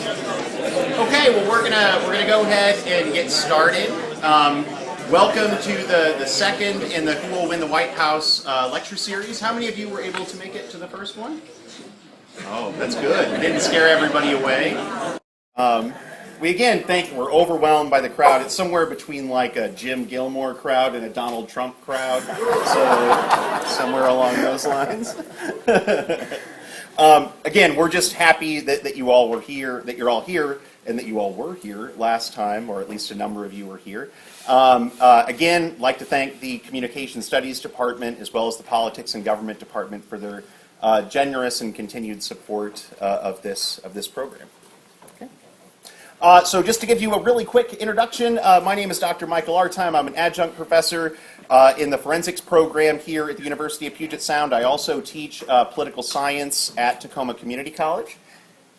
Okay, well we're gonna go ahead and get started. Welcome to the second in the Who Will Win the White House lecture series. How many of you were able to make it to the first one? Oh, that's good. We didn't scare everybody away. We again we're overwhelmed by the crowd. It's somewhere between like a Jim Gilmore crowd and a Donald Trump crowd. So somewhere along those lines. Again, we're just happy that you all were here, that you're all here, and that you all were here last time, or at least a number of you were here. Again, like to thank the Communication Studies Department as well as the Politics and Government Department for their generous and continued support of this program. Okay. So just to give you a really quick introduction, my name is Dr. Michael Artime. I'm an adjunct professor in the forensics program here at the University of Puget Sound. I also teach political science at Tacoma Community College.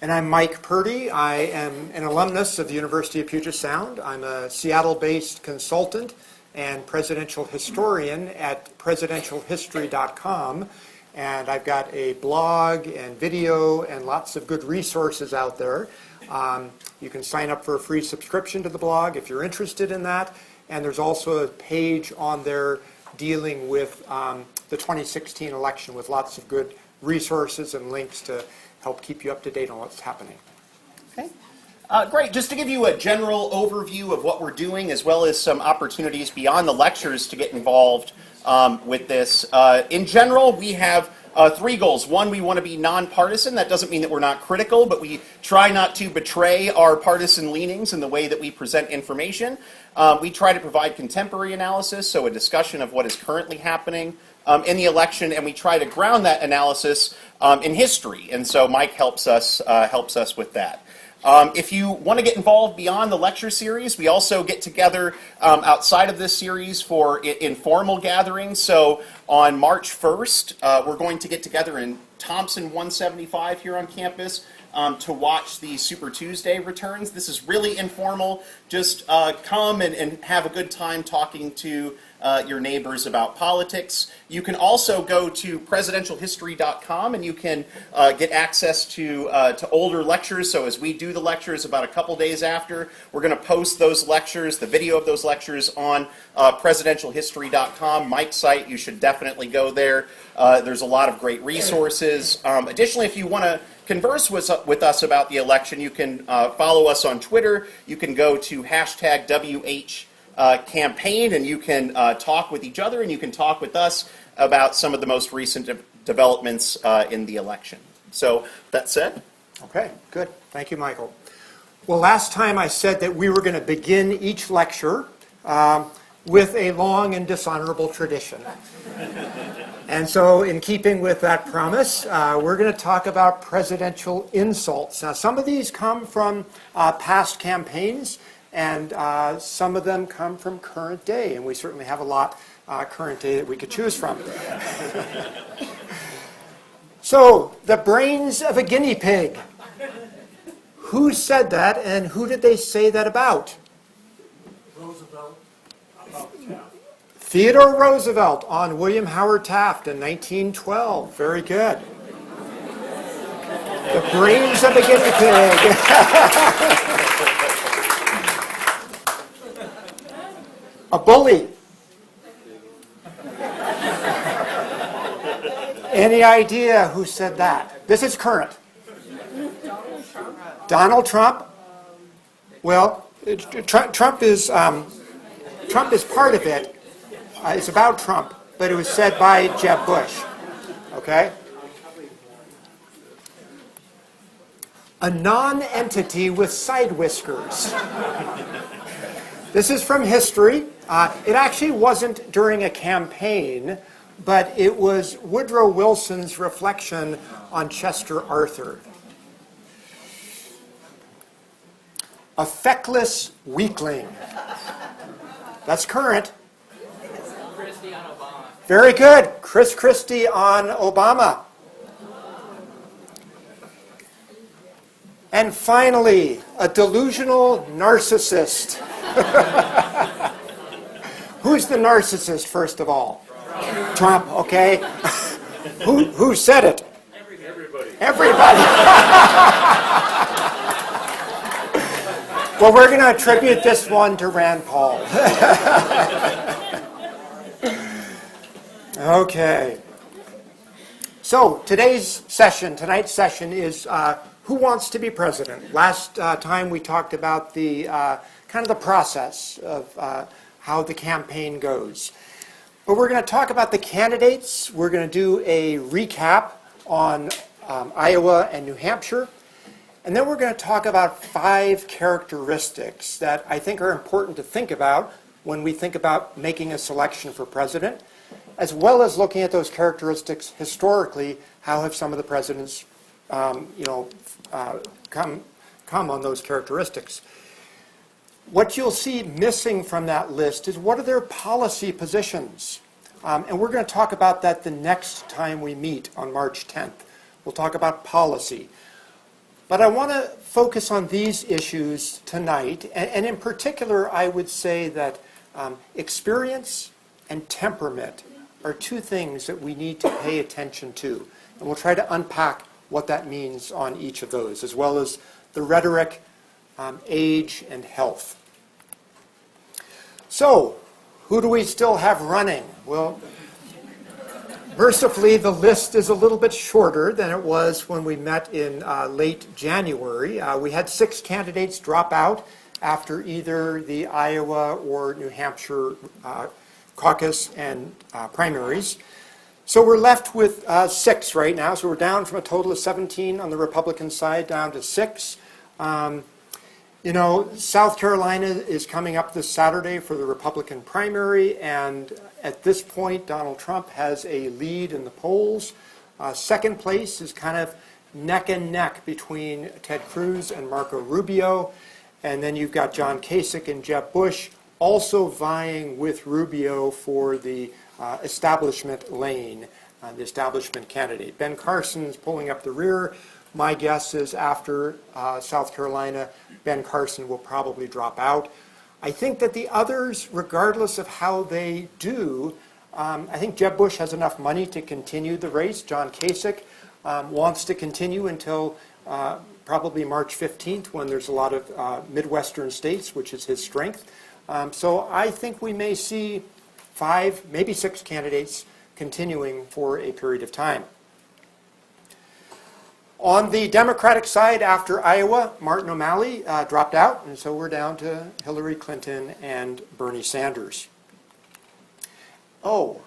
And I'm Mike Purdy. I am an alumnus of the University of Puget Sound. I'm a Seattle-based consultant and presidential historian at PresidentialHistory.com. And I've got a blog and video and lots of good resources out there. You can sign up for a free subscription to the blog if you're interested in that. And there's also a page on there dealing with the 2016 election with lots of good resources and links to help keep you up to date on what's happening. Okay. Great. Just to give you a general overview of what we're doing, as well as some opportunities beyond the lectures to get involved with this. In general, we have three goals. One, we want to be nonpartisan. That doesn't mean that we're not critical, but we try not to betray our partisan leanings in the way that we present information. We try to provide contemporary analysis, so a discussion of what is currently happening in the election, and we try to ground that analysis in history. And so Mike helps us with that. If you want to get involved beyond the lecture series, we also get together outside of this series for informal gatherings. So on March 1st, we're going to get together in Thompson 175 here on campus to watch the Super Tuesday returns. This is really informal. Just come and have a good time talking to your neighbors about politics. You can also go to PresidentialHistory.com and you can get access to older lectures. So as we do the lectures about a couple days after, we're going to post those lectures, the video of those lectures on PresidentialHistory.com, Mike's site. You should definitely go there. There's a lot of great resources. Additionally, if you want to converse with us about the election, you can follow us on Twitter. You can go to hashtag #WH campaign, and you can talk with each other, and you can talk with us about some of the most recent developments in the election. So that said. Okay, good. Thank you, Michael. Well, last time I said that we were going to begin each lecture with a long and dishonorable tradition. And so in keeping with that promise, we're going to talk about presidential insults. Now, some of these come from past campaigns, and some of them come from current day, and we certainly have a lot current day that we could choose from. So, the brains of a guinea pig. Who said that, and who did they say that about? Roosevelt. Theodore Roosevelt on William Howard Taft in 1912. Very good. The brains of a guinea pig. A bully. Any idea who said that? This is current. Donald Trump. Well, Trump is part of it. It's about Trump, but it was said by Jeb Bush. Okay? A non-entity with side whiskers. This is from history. It actually wasn't during a campaign, but it was Woodrow Wilson's reflection on Chester Arthur. A feckless weakling. That's current. Christie on Obama. Very good. Chris Christie on Obama. And finally, a delusional narcissist. Who's the narcissist, first of all? Trump, okay. Who said it? Everybody. Everybody. Well, we're going to attribute this one to Rand Paul. Okay. So tonight's session is who wants to be president? Last time we talked about the kind of the process of how the campaign goes. But we're going to talk about the candidates. We're going to do a recap on Iowa and New Hampshire. And then we're going to talk about 5 characteristics that I think are important to think about when we think about making a selection for president, as well as looking at those characteristics historically. How have some of the presidents come on those characteristics? What you'll see missing from that list is what are their policy positions? And we're going to talk about that the next time we meet on March 10th. We'll talk about policy. But I want to focus on these issues tonight. And in particular, I would say that experience and temperament are 2 things that we need to pay attention to. And we'll try to unpack what that means on each of those, as well as the rhetoric, age, and health. So, who do we still have running? Well, mercifully, the list is a little bit shorter than it was when we met in late January. We had 6 candidates drop out after either the Iowa or New Hampshire caucus and primaries. So we're left with 6 right now. So we're down from a total of 17 on the Republican side down to 6. South Carolina is coming up this Saturday for the Republican primary, and at this point, Donald Trump has a lead in the polls. Second place is kind of neck and neck between Ted Cruz and Marco Rubio, and then you've got John Kasich and Jeb Bush also vying with Rubio for the establishment lane, the establishment candidate. Ben Carson's pulling up the rear. My guess is after South Carolina, Ben Carson will probably drop out. I think that the others, regardless of how they do, I think Jeb Bush has enough money to continue the race. John Kasich wants to continue until probably March 15th, when there's a lot of Midwestern states, which is his strength. So I think we may see 5, maybe 6 candidates continuing for a period of time. On the Democratic side, after Iowa, Martin O'Malley dropped out, and so we're down to Hillary Clinton and Bernie Sanders. Oh.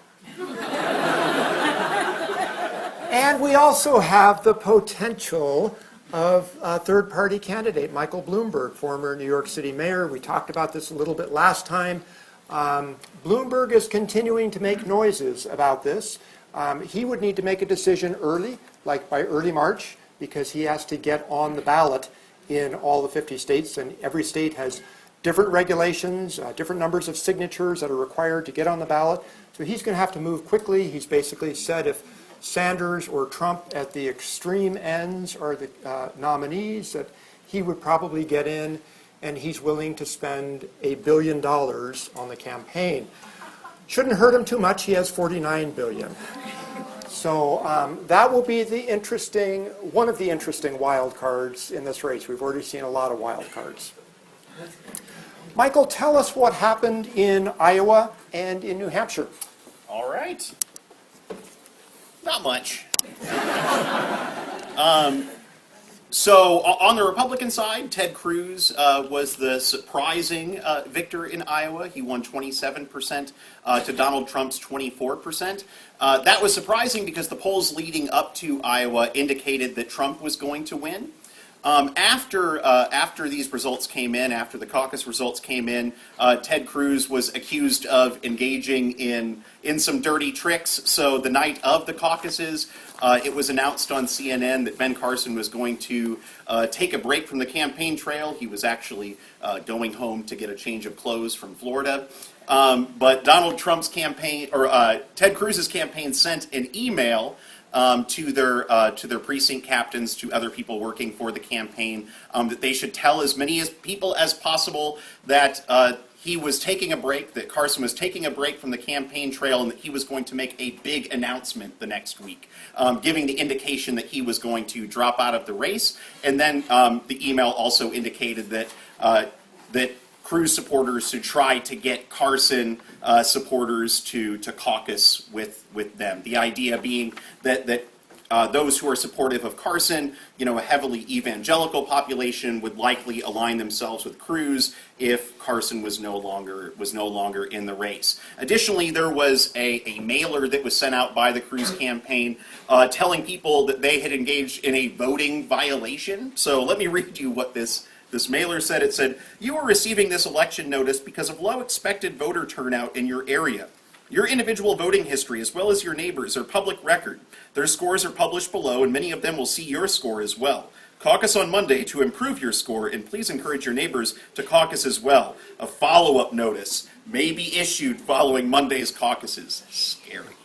And we also have the potential of a third-party candidate, Michael Bloomberg, former New York City mayor. We talked about this a little bit last time. Bloomberg is continuing to make noises about this. He would need to make a decision early, like by early March, because he has to get on the ballot in all the 50 states, and every state has different regulations, different numbers of signatures that are required to get on the ballot. So he's going to have to move quickly. He's basically said if Sanders or Trump at the extreme ends are the nominees, that he would probably get in, and he's willing to spend $1 billion on the campaign. Shouldn't hurt him too much. He has $49 billion. So that will be one of the interesting wild cards in this race. We've already seen a lot of wild cards. Michael, tell us what happened in Iowa and in New Hampshire. All right. Not much. So on the Republican side, Ted Cruz was the surprising victor in Iowa. He won 27% to Donald Trump's 24%. That was surprising because the polls leading up to Iowa indicated that Trump was going to win. After these results came in, after the caucus results came in, Ted Cruz was accused of engaging in some dirty tricks. So the night of the caucuses, it was announced on CNN that Ben Carson was going to take a break from the campaign trail. He was actually going home to get a change of clothes from Florida. But Donald Trump's campaign, or Ted Cruz's campaign, sent an email to their precinct captains, to other people working for the campaign, that they should tell as many people as possible that he was taking a break, that Carson was taking a break from the campaign trail, and that he was going to make a big announcement the next week, giving the indication that he was going to drop out of the race. And then the email also indicated that that Cruz supporters should try to get Carson supporters to caucus with them. The idea being that those who are supportive of Carson, a heavily evangelical population, would likely align themselves with Cruz if Carson was no longer in the race. Additionally, there was a mailer that was sent out by the Cruz campaign telling people that they had engaged in a voting violation. So let me read you what this mailer said. It said, "You are receiving this election notice because of low expected voter turnout in your area. Your individual voting history, as well as your neighbors, are public record. Their scores are published below, and many of them will see your score as well. Caucus on Monday to improve your score, and please encourage your neighbors to caucus as well. A follow-up notice may be issued following Monday's caucuses." Scary.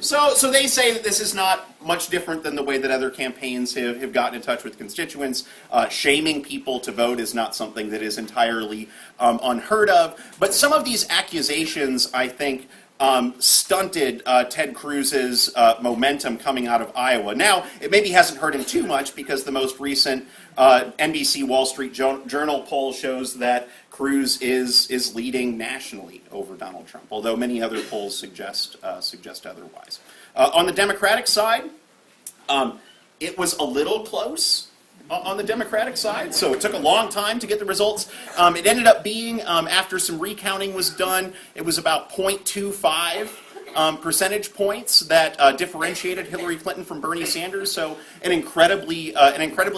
So they say that this is not much different than the way that other campaigns have gotten in touch with constituents. Shaming people to vote is not something that is entirely unheard of. But some of these accusations, I think, stunted Ted Cruz's momentum coming out of Iowa. Now, it maybe hasn't hurt him too much because the most recent NBC Wall Street Journal poll shows that Cruz is leading nationally over Donald Trump, although many other polls suggest otherwise. On the Democratic side, it was a little close on the Democratic side, so it took a long time to get the results. It ended up being, after some recounting was done, it was about 0.25 percentage points that differentiated Hillary Clinton from Bernie Sanders, so an incredibly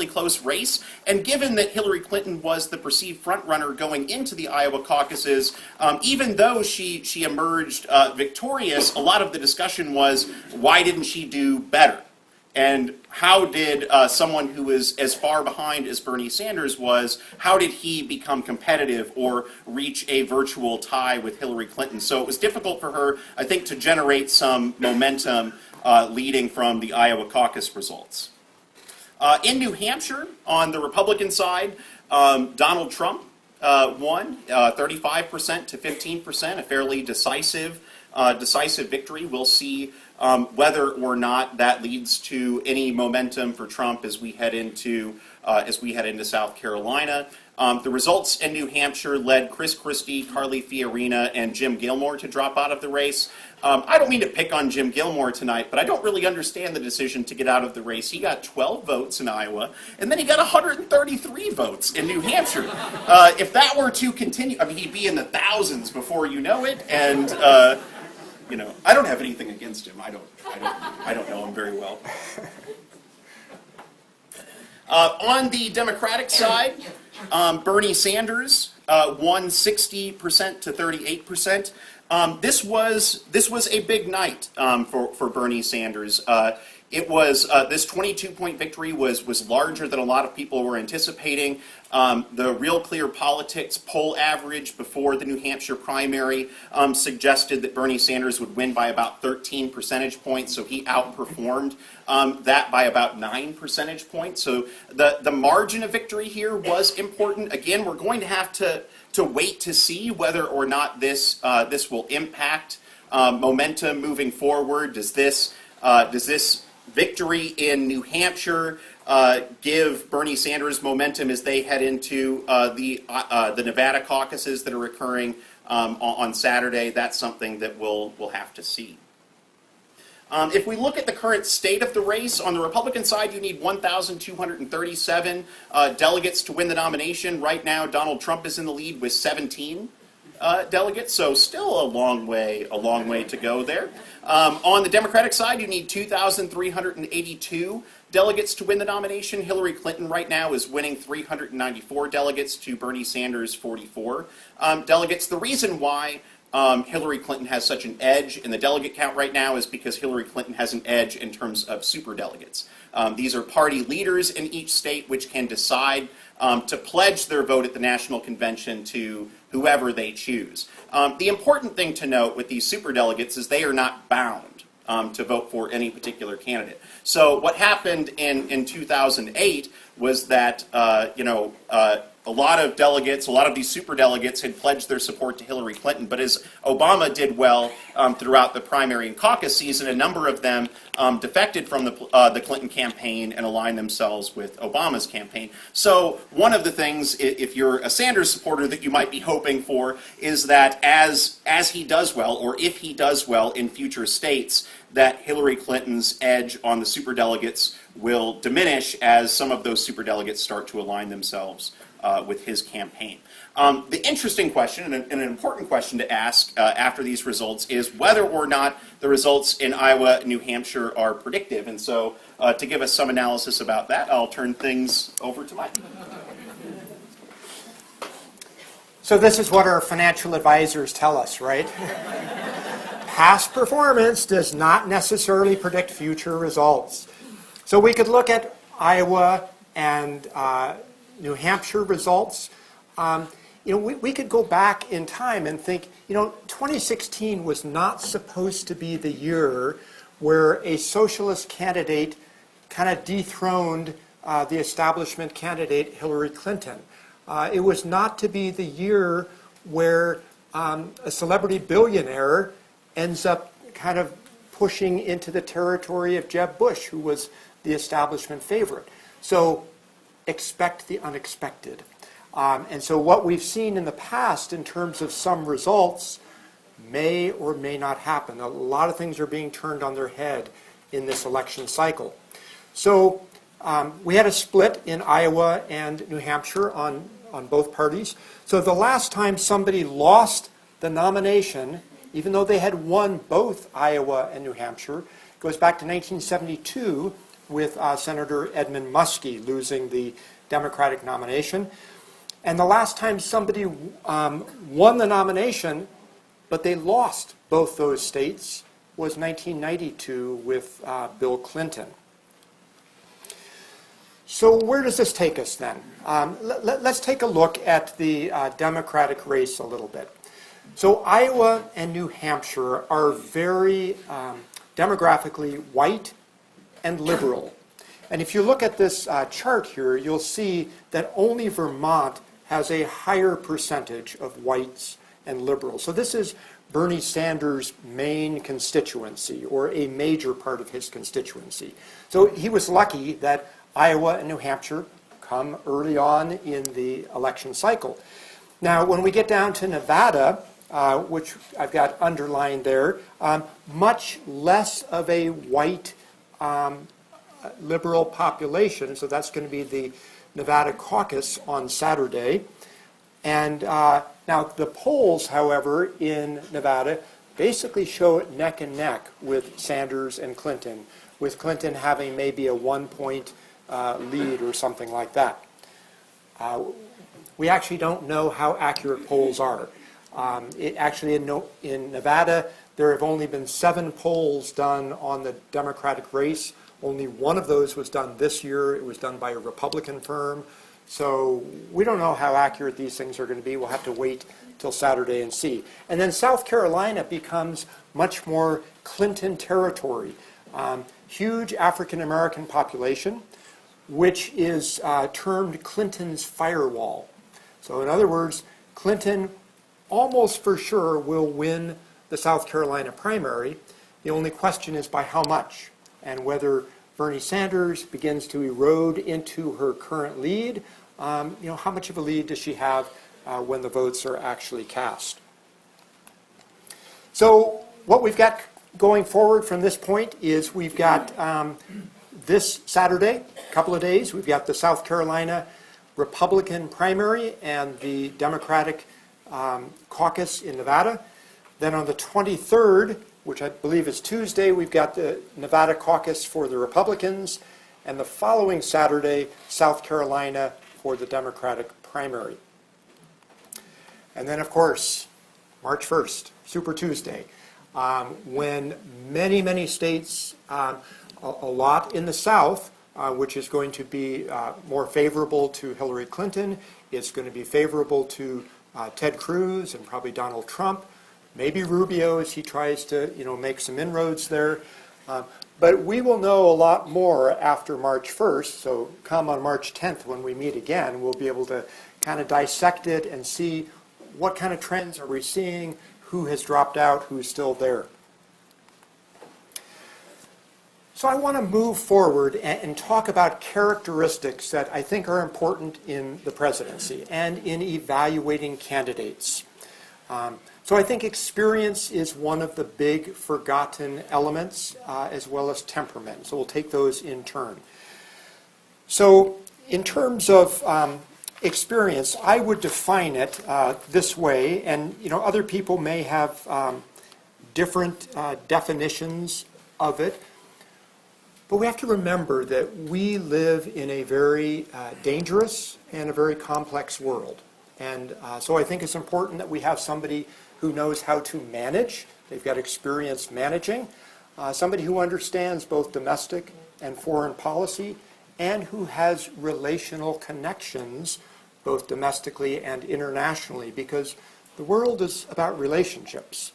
close race. And given that Hillary Clinton was the perceived frontrunner going into the Iowa caucuses, even though she emerged victorious, a lot of the discussion was, why didn't she do better? And how did someone who is as far behind as Bernie Sanders was, how did he become competitive or reach a virtual tie with Hillary Clinton? So it was difficult for her, I think, to generate some momentum leading from the Iowa caucus results. In New Hampshire, on the Republican side, Donald Trump won 35% to 15%, a fairly decisive victory. We'll see whether or not that leads to any momentum for Trump as we head into South Carolina. The results in New Hampshire led Chris Christie, Carly Fiorina, and Jim Gilmore to drop out of the race. I don't mean to pick on Jim Gilmore tonight, but I don't really understand the decision to get out of the race. He got 12 votes in Iowa, and then he got 133 votes in New Hampshire. If that were to continue, I mean, he'd be in the thousands before you know it, and I don't have anything against him. I don't know him very well. On the Democratic side, Bernie Sanders won 60% to 38%. This was a big night for Bernie Sanders. It was this 22-point victory was larger than a lot of people were anticipating. The Real Clear Politics poll average before the New Hampshire primary suggested that Bernie Sanders would win by about 13 percentage points, so he outperformed that by about 9 percentage points. So the margin of victory here was important. Again, we're going to have to wait to see whether or not this will impact momentum moving forward. Does this victory in New Hampshire give Bernie Sanders momentum as they head into the Nevada caucuses that are occurring on Saturday? That's something that we'll have to see. If we look at the current state of the race, on the Republican side, you need 1,237 delegates to win the nomination. Right now, Donald Trump is in the lead with 17 delegates, so still a long way to go there. On the Democratic side, you need 2,382 delegates to win the nomination. Hillary Clinton right now is winning 394 delegates to Bernie Sanders' 44 delegates. The reason why Hillary Clinton has such an edge in the delegate count right now is because Hillary Clinton has an edge in terms of superdelegates. These are party leaders in each state which can decide to pledge their vote at the national convention to whoever they choose. The important thing to note with these superdelegates is they are not bound to vote for any particular candidate. So what happened in 2008 was that a lot of delegates, a lot of these superdelegates had pledged their support to Hillary Clinton. But as Obama did well throughout the primary and caucus season, a number of them defected from the Clinton campaign and aligned themselves with Obama's campaign. So one of the things, if you're a Sanders supporter, that you might be hoping for is that as he does well, or if he does well in future states, that Hillary Clinton's edge on the superdelegates will diminish as some of those superdelegates start to align themselves with his campaign. The interesting question, and an important question to ask after these results, is whether or not the results in Iowa and New Hampshire are predictive. And so to give us some analysis about that, I'll turn things over to Mike. So this is what our financial advisors tell us, right? Past performance does not necessarily predict future results. So we could look at Iowa and New Hampshire results. We could go back in time and think, 2016 was not supposed to be the year where a socialist candidate kind of dethroned the establishment candidate Hillary Clinton. It was not to be the year where a celebrity billionaire ends up kind of pushing into the territory of Jeb Bush, who was the establishment favorite. So expect the unexpected. And so what we've seen in the past in terms of some results may or may not happen. A lot of things are being turned on their head in this election cycle. So we had a split in Iowa and New Hampshire on both parties. So the last time somebody lost the nomination, even though they had won both Iowa and New Hampshire, goes back to 1972 with Senator Edmund Muskie losing the Democratic nomination. And the last time somebody won the nomination, but they lost both those states, was 1992 with Bill Clinton. So where does this take us then? Let's take a look at the Democratic race a little bit. So Iowa and New Hampshire are very demographically white and liberal. And if you look at this chart here, you'll see that only Vermont has a higher percentage of whites and liberals. So this is Bernie Sanders' main constituency, or a major part of his constituency. So he was lucky that Iowa and New Hampshire come early on in the election cycle. Now, when we get down to Nevada, which I've got underlined there, much less of a white liberal population, so that's going to be the Nevada caucus on Saturday. And now the polls, however, in Nevada basically show it neck and neck with Sanders and Clinton, with Clinton having maybe a 1-point lead or something like that. We actually don't know how accurate polls are. In Nevada, there have only been 7 polls done on the Democratic race. Only one of those was done this year. It was done by a Republican firm. So we don't know how accurate these things are going to be. We'll have to wait till Saturday and see. And then South Carolina becomes much more Clinton territory. Huge African-American population, which is termed Clinton's firewall. So in other words, Clinton almost for sure will win the South Carolina primary. The only question is by how much, and whether Bernie Sanders begins to erode into her current lead. How much of a lead does she have when the votes are actually cast? So what we've got going forward from this point is we've got this Saturday, a couple of days, we've got the South Carolina Republican primary and the Democratic caucus in Nevada. Then on the 23rd, which I believe is Tuesday, we've got the Nevada caucus for the Republicans, and the following Saturday, South Carolina for the Democratic primary. And then, of course, March 1st, Super Tuesday, when many, many states, a lot in the South, which is going to be more favorable to Hillary Clinton, it's going to be favorable to Ted Cruz and probably Donald Trump, maybe Rubio as he tries to make some inroads there. But we will know a lot more after March 1st, so come on March 10th when we meet again, we'll be able to kind of dissect it and see what kind of trends are we seeing, who has dropped out, who's still there. So I want to move forward and talk about characteristics that I think are important in the presidency and in evaluating candidates. So I think experience is one of the big forgotten elements, as well as temperament. So we'll take those in turn. So in terms of experience, I would define it this way, and other people may have different definitions of it. But we have to remember that we live in a very dangerous and a very complex world. And so I think it's important that we have somebody who knows how to manage. They've got experience managing. Somebody who understands both domestic and foreign policy and who has relational connections both domestically and internationally, because the world is about relationships.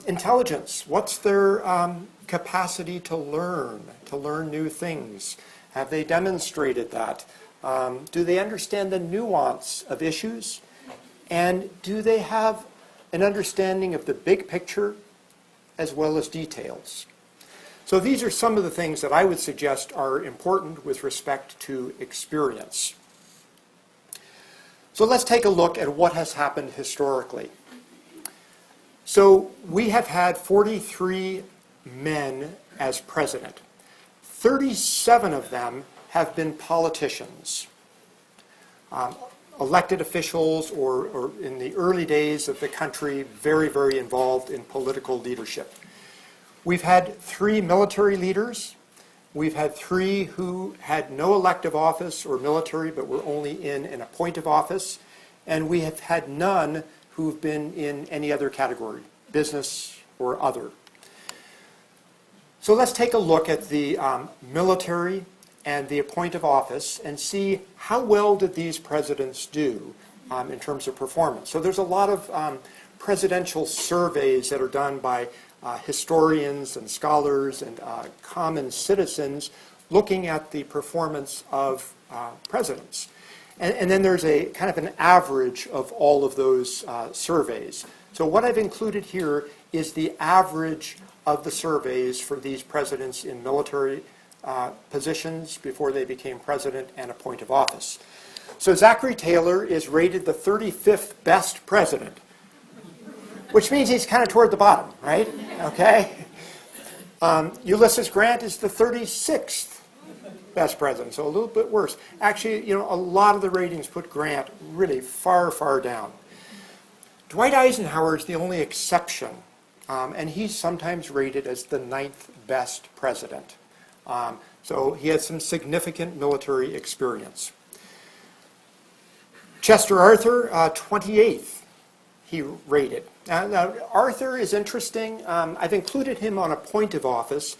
Intelligence, what's their capacity to learn new things? Have they demonstrated that? Do they understand the nuance of issues? And do they have an understanding of the big picture as well as details? So these are some of the things that I would suggest are important with respect to experience. So let's take a look at what has happened historically. So we have had 43 men as president. 37 of them have been politicians, elected officials, or in the early days of the country, very, very involved in political leadership. We've had 3 military leaders. We've had 3 who had no elective office or military, but were only in an appointive office. And we have had none who've been in any other category, business or other. So let's take a look at the military and the appointive office and see how well did these presidents do in terms of performance. So there's a lot of presidential surveys that are done by historians and scholars and common citizens looking at the performance of presidents. And then there's a kind of an average of all of those surveys. So what I've included here is the average of the surveys for these presidents in military positions before they became president and appointive office. So Zachary Taylor is rated the 35th best president, which means he's kind of toward the bottom, right? Okay. Ulysses Grant is the 36th best president, so a little bit worse. Actually, a lot of the ratings put Grant really far, far down. Dwight Eisenhower is the only exception, and he's sometimes rated as the 9th best president. So he has some significant military experience. Chester Arthur, 28th, he rated. Now, Arthur is interesting. I've included him on appointive office,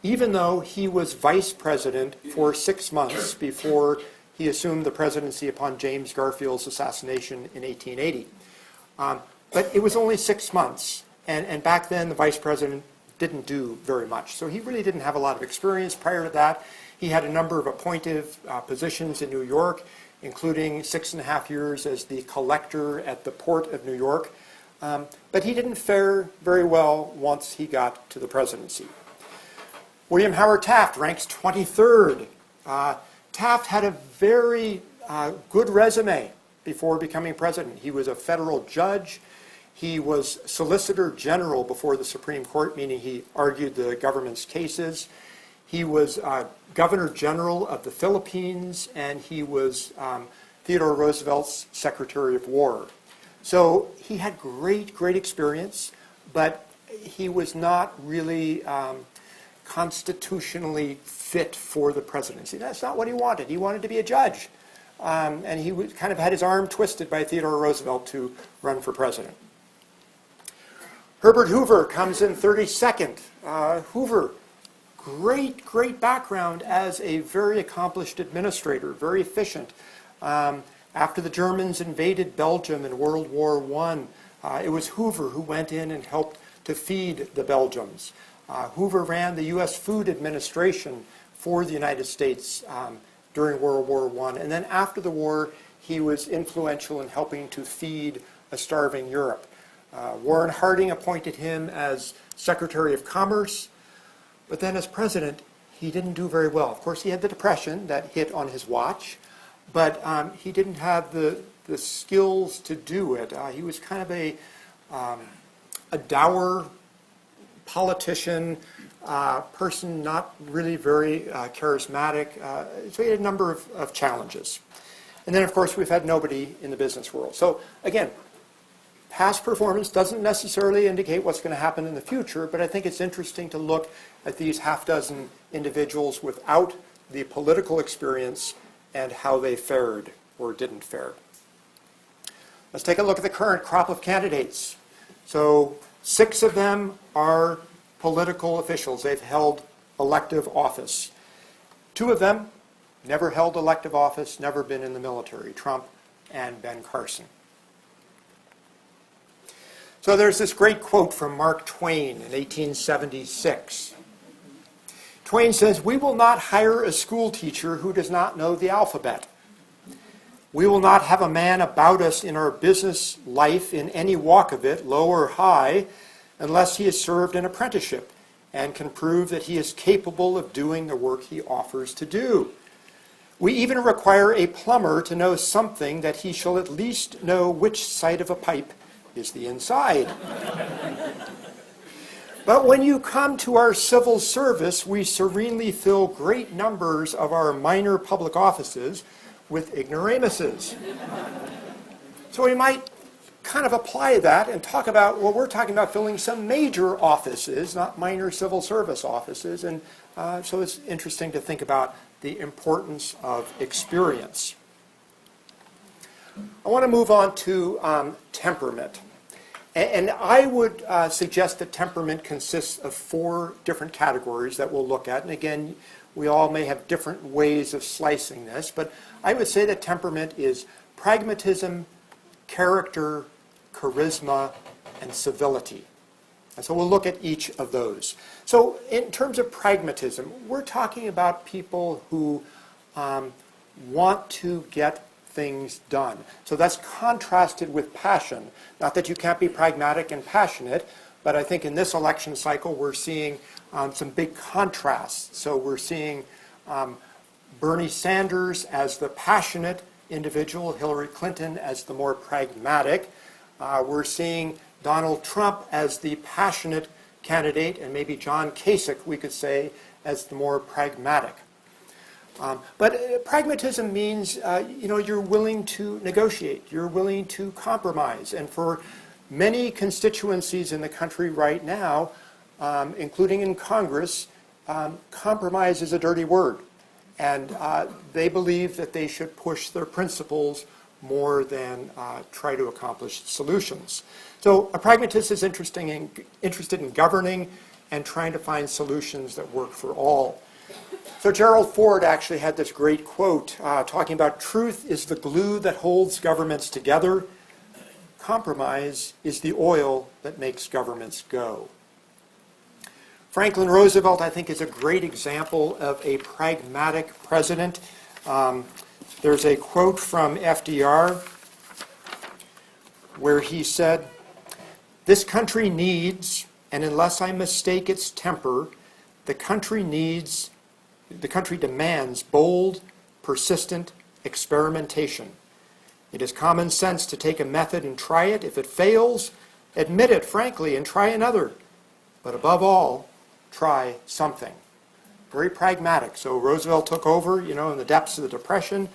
even though he was vice president for 6 months before he assumed the presidency upon James Garfield's assassination in 1880. But it was only 6 months, and back then the vice president didn't do very much. So he really didn't have a lot of experience. Prior to that, he had a number of appointive positions in New York, including 6.5 years as the collector at the Port of New York. But he didn't fare very well once he got to the presidency. William Howard Taft ranks 23rd. Taft had a very good resume before becoming president. He was a federal judge. He was Solicitor General before the Supreme Court, meaning he argued the government's cases. He was Governor General of the Philippines, and he was Theodore Roosevelt's Secretary of War. So he had great, great experience, but he was not really constitutionally fit for the presidency. That's not what he wanted. He wanted to be a judge. And he kind of had his arm twisted by Theodore Roosevelt to run for president. Herbert Hoover comes in 32nd. Hoover, great, great background as a very accomplished administrator, very efficient. After the Germans invaded Belgium in World War I, it was Hoover who went in and helped to feed the Belgians. Hoover ran the U.S. Food Administration for the United States during World War I. And then after the war, he was influential in helping to feed a starving Europe. Warren Harding appointed him as Secretary of Commerce, but then as president, he didn't do very well. Of course, he had the Depression that hit on his watch, but he didn't have the skills to do it. He was kind of a dour politician, person not really very charismatic. So he had a number of challenges. And then, of course, we've had nobody in the business world. So again, past performance doesn't necessarily indicate what's going to happen in the future, but I think it's interesting to look at these half dozen individuals without the political experience and how they fared or didn't fare. Let's take a look at the current crop of candidates. So 6 of them are political officials. They've held elective office. 2 of them never held elective office, never been in the military, Trump and Ben Carson. So there's this great quote from Mark Twain in 1876. Twain says, "We will not hire a school teacher who does not know the alphabet. We will not have a man about us in our business life in any walk of it, low or high, unless he has served an apprenticeship and can prove that he is capable of doing the work he offers to do. We even require a plumber to know something that he shall at least know which side of a pipe is the inside. But when you come to our civil service, we serenely fill great numbers of our minor public offices with ignoramuses." So we might kind of apply that and talk about, well, we're talking about filling some major offices, not minor civil service offices. And so it's interesting to think about the importance of experience. I want to move on to temperament. And I would suggest that temperament consists of 4 different categories that we'll look at. And again, we all may have different ways of slicing this, but I would say that temperament is pragmatism, character, charisma, and civility. And so we'll look at each of those. So in terms of pragmatism, we're talking about people who want to get things done. So that's contrasted with passion. Not that you can't be pragmatic and passionate, but I think in this election cycle we're seeing some big contrasts. So we're seeing Bernie Sanders as the passionate individual, Hillary Clinton as the more pragmatic. We're seeing Donald Trump as the passionate candidate, and maybe John Kasich, we could say, as the more pragmatic. But pragmatism means, you're willing to negotiate, you're willing to compromise. And for many constituencies in the country right now, including in Congress, compromise is a dirty word. And they believe that they should push their principles more than try to accomplish solutions. So a pragmatist is interested in governing and trying to find solutions that work for all. So Gerald Ford actually had this great quote talking about truth is the glue that holds governments together. Compromise is the oil that makes governments go. Franklin Roosevelt, I think, is a great example of a pragmatic president. There's a quote from FDR where he said, "This country needs, and unless I mistake its temper, the country demands bold, persistent experimentation. It is common sense to take a method and try it. If it fails, admit it frankly and try another. But above all, try something." Very pragmatic. So Roosevelt took over, in the depths of the Depression,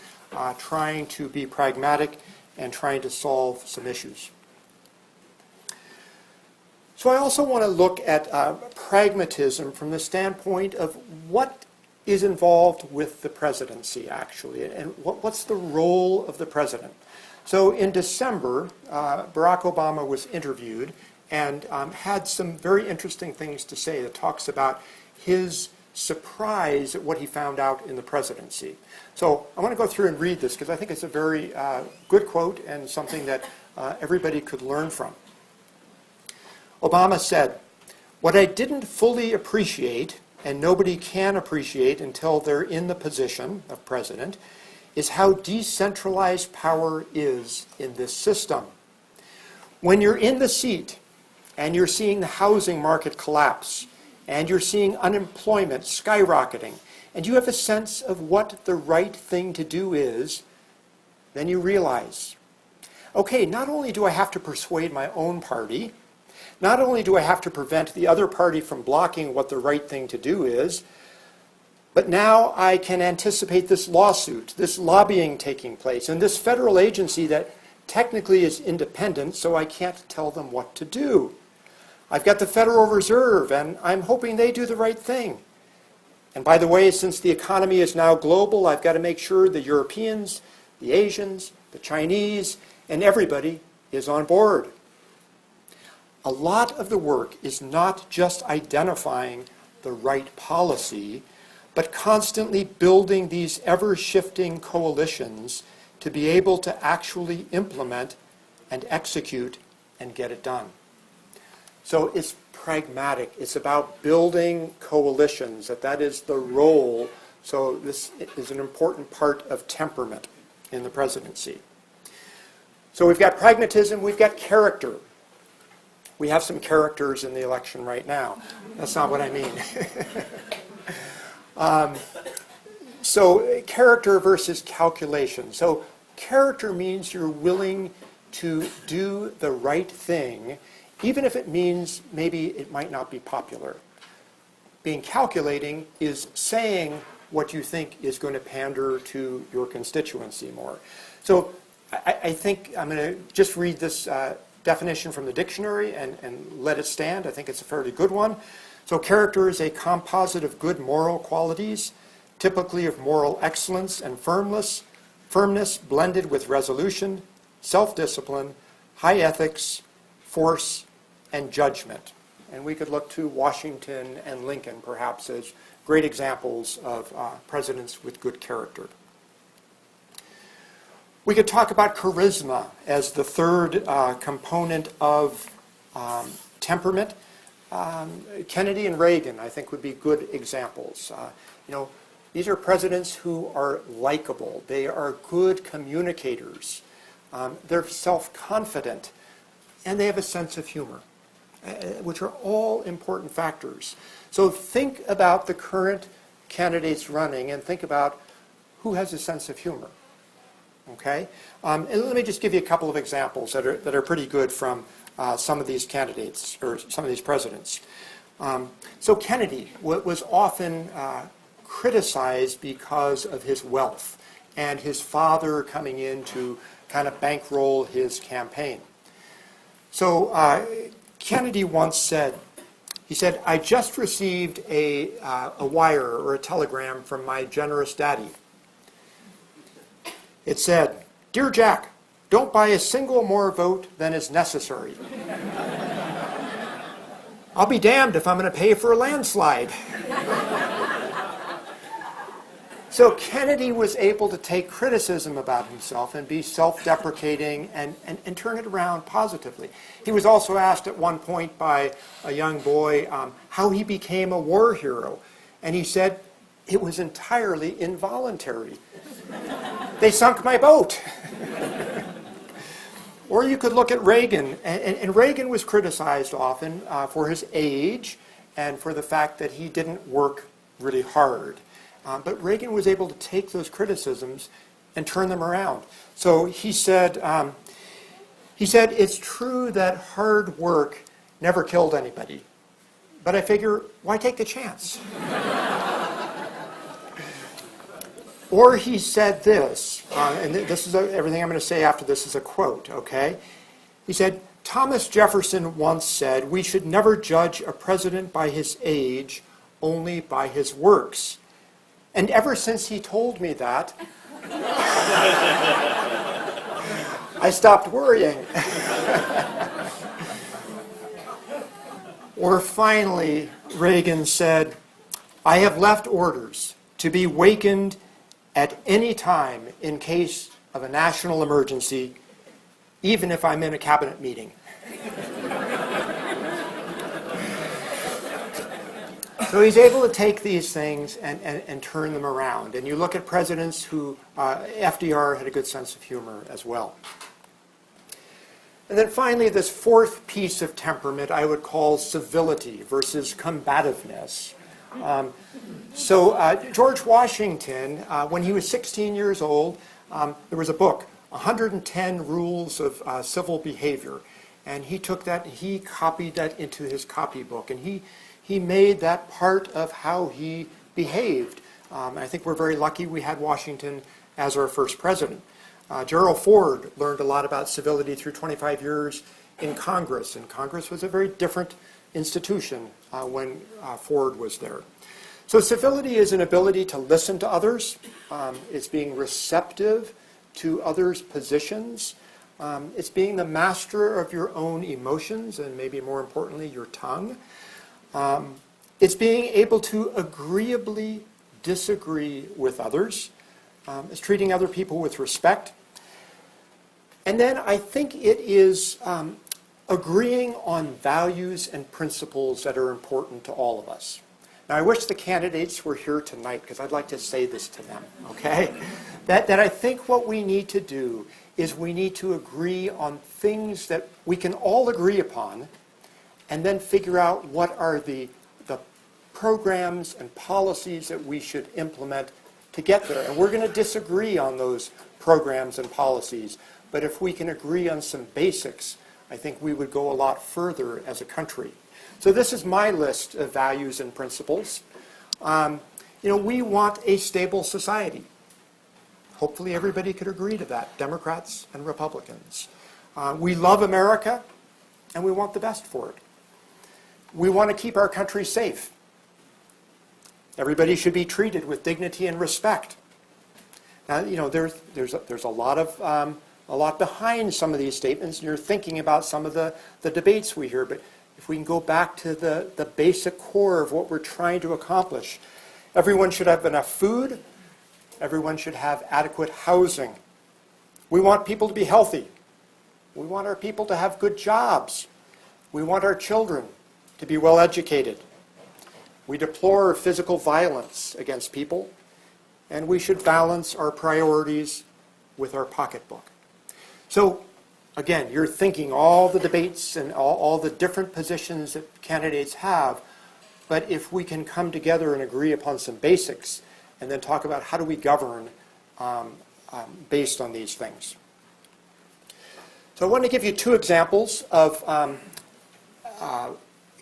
trying to be pragmatic and trying to solve some issues. So I also want to look at pragmatism from the standpoint of what is involved with the presidency, actually, and what's the role of the president. So in December, Barack Obama was interviewed and had some very interesting things to say that talks about his surprise at what he found out in the presidency. So I want to go through and read this because I think it's a very good quote and something that everybody could learn from. Obama said, What I didn't fully appreciate, and nobody can appreciate until they're in the position of president, is how decentralized power is in this system. When you're in the seat and you're seeing the housing market collapse and you're seeing unemployment skyrocketing and you have a sense of what the right thing to do is, then you realize, okay, not only do I have to persuade my own party, not only do I have to prevent the other party from blocking what the right thing to do is, but now I can anticipate this lawsuit, this lobbying taking place, and this federal agency that technically is independent, so I can't tell them what to do. I've got the Federal Reserve, and I'm hoping they do the right thing. And by the way, since the economy is now global, I've got to make sure the Europeans, the Asians, the Chinese, and everybody is on board. A lot of the work is not just identifying the right policy, but constantly building these ever-shifting coalitions to be able to actually implement and execute and get it done. So it's pragmatic. It's about building coalitions, that is the role. So this is an important part of temperament in the presidency. So we've got pragmatism, we've got character. We have some characters in the election right now. That's not what I mean. So character versus calculation. So character means you're willing to do the right thing, even if it means maybe it might not be popular. Being calculating is saying what you think is going to pander to your constituency more. So I think I'm going to just read this definition from the dictionary and let it stand. I think it's a fairly good one. So character is a composite of good moral qualities, typically of moral excellence and firmness blended with resolution, self-discipline, high ethics, force, and judgment. And we could look to Washington and Lincoln perhaps as great examples of presidents with good character. We could talk about charisma as the third component of temperament. Kennedy and Reagan, I think, would be good examples. These are presidents who are likable. They are good communicators. They're self-confident, and they have a sense of humor, which are all important factors. So think about the current candidates running and think about who has a sense of humor. Okay? And let me just give you a couple of examples that are pretty good from some of these candidates or some of these presidents. So Kennedy was often criticized because of his wealth and his father coming in to kind of bankroll his campaign. So Kennedy once said, he said, "I just received a wire or a telegram from my generous daddy. It said, 'Dear Jack, don't buy a single more vote than is necessary.' I'll be damned if I'm going to pay for a landslide." So Kennedy was able to take criticism about himself and be self-deprecating and turn it around positively. He was also asked at one point by a young boy how he became a war hero. And he said, "It was entirely involuntary. They sunk my boat." Or you could look at Reagan. And Reagan was criticized often for his age and for the fact that he didn't work really hard. But Reagan was able to take those criticisms and turn them around. So he said, "It's true that hard work never killed anybody. But I figure, why take the chance?" Or he said this, and this is everything I'm going to say after this is a quote, okay? He said, "Thomas Jefferson once said, we should never judge a president by his age, only by his works. And ever since he told me that, I stopped worrying." Or finally, Reagan said, "I have left orders to be wakened at any time in case of a national emergency, even if I'm in a cabinet meeting." So he's able to take these things and turn them around. And you look at presidents who, FDR had a good sense of humor as well. And then finally, this fourth piece of temperament I would call civility versus combativeness. George Washington, when he was 16 years old, there was a book, 110 Rules of Civil Behavior. And he took that and he copied that into his copybook. And he made that part of how he behaved. And I think we're very lucky we had Washington as our first president. Gerald Ford learned a lot about civility through 25 years in Congress. And Congress was a very different institution when Ford was there. So civility is an ability to listen to others. It's being receptive to others' positions. It's being the master of your own emotions and maybe more importantly, your tongue. It's being able to agreeably disagree with others. It's treating other people with respect. And then I think it is agreeing on values and principles that are important to all of us. Now, I wish the candidates were here tonight because I'd like to say this to them, okay? That I think what we need to do is we need to agree on things that we can all agree upon and then figure out what are the programs and policies that we should implement to get there. And we're going to disagree on those programs and policies. But if we can agree on some basics, I think we would go a lot further as a country. So this is my list of values and principles. We want a stable society. Hopefully everybody could agree to that, Democrats and Republicans. We love America, and we want the best for it. We want to keep our country safe. Everybody should be treated with dignity and respect. Now, there's a lot behind some of these statements, and you're thinking about some of the debates we hear, but if we can go back to the basic core of what we're trying to accomplish. Everyone should have enough food. Everyone should have adequate housing. We want people to be healthy. We want our people to have good jobs. We want our children to be well educated. We deplore physical violence against people, and we should balance our priorities with our pocketbook. So, again, you're thinking all the debates and all the different positions that candidates have, but if we can come together and agree upon some basics and then talk about how do we govern based on these things. So I want to give you two examples of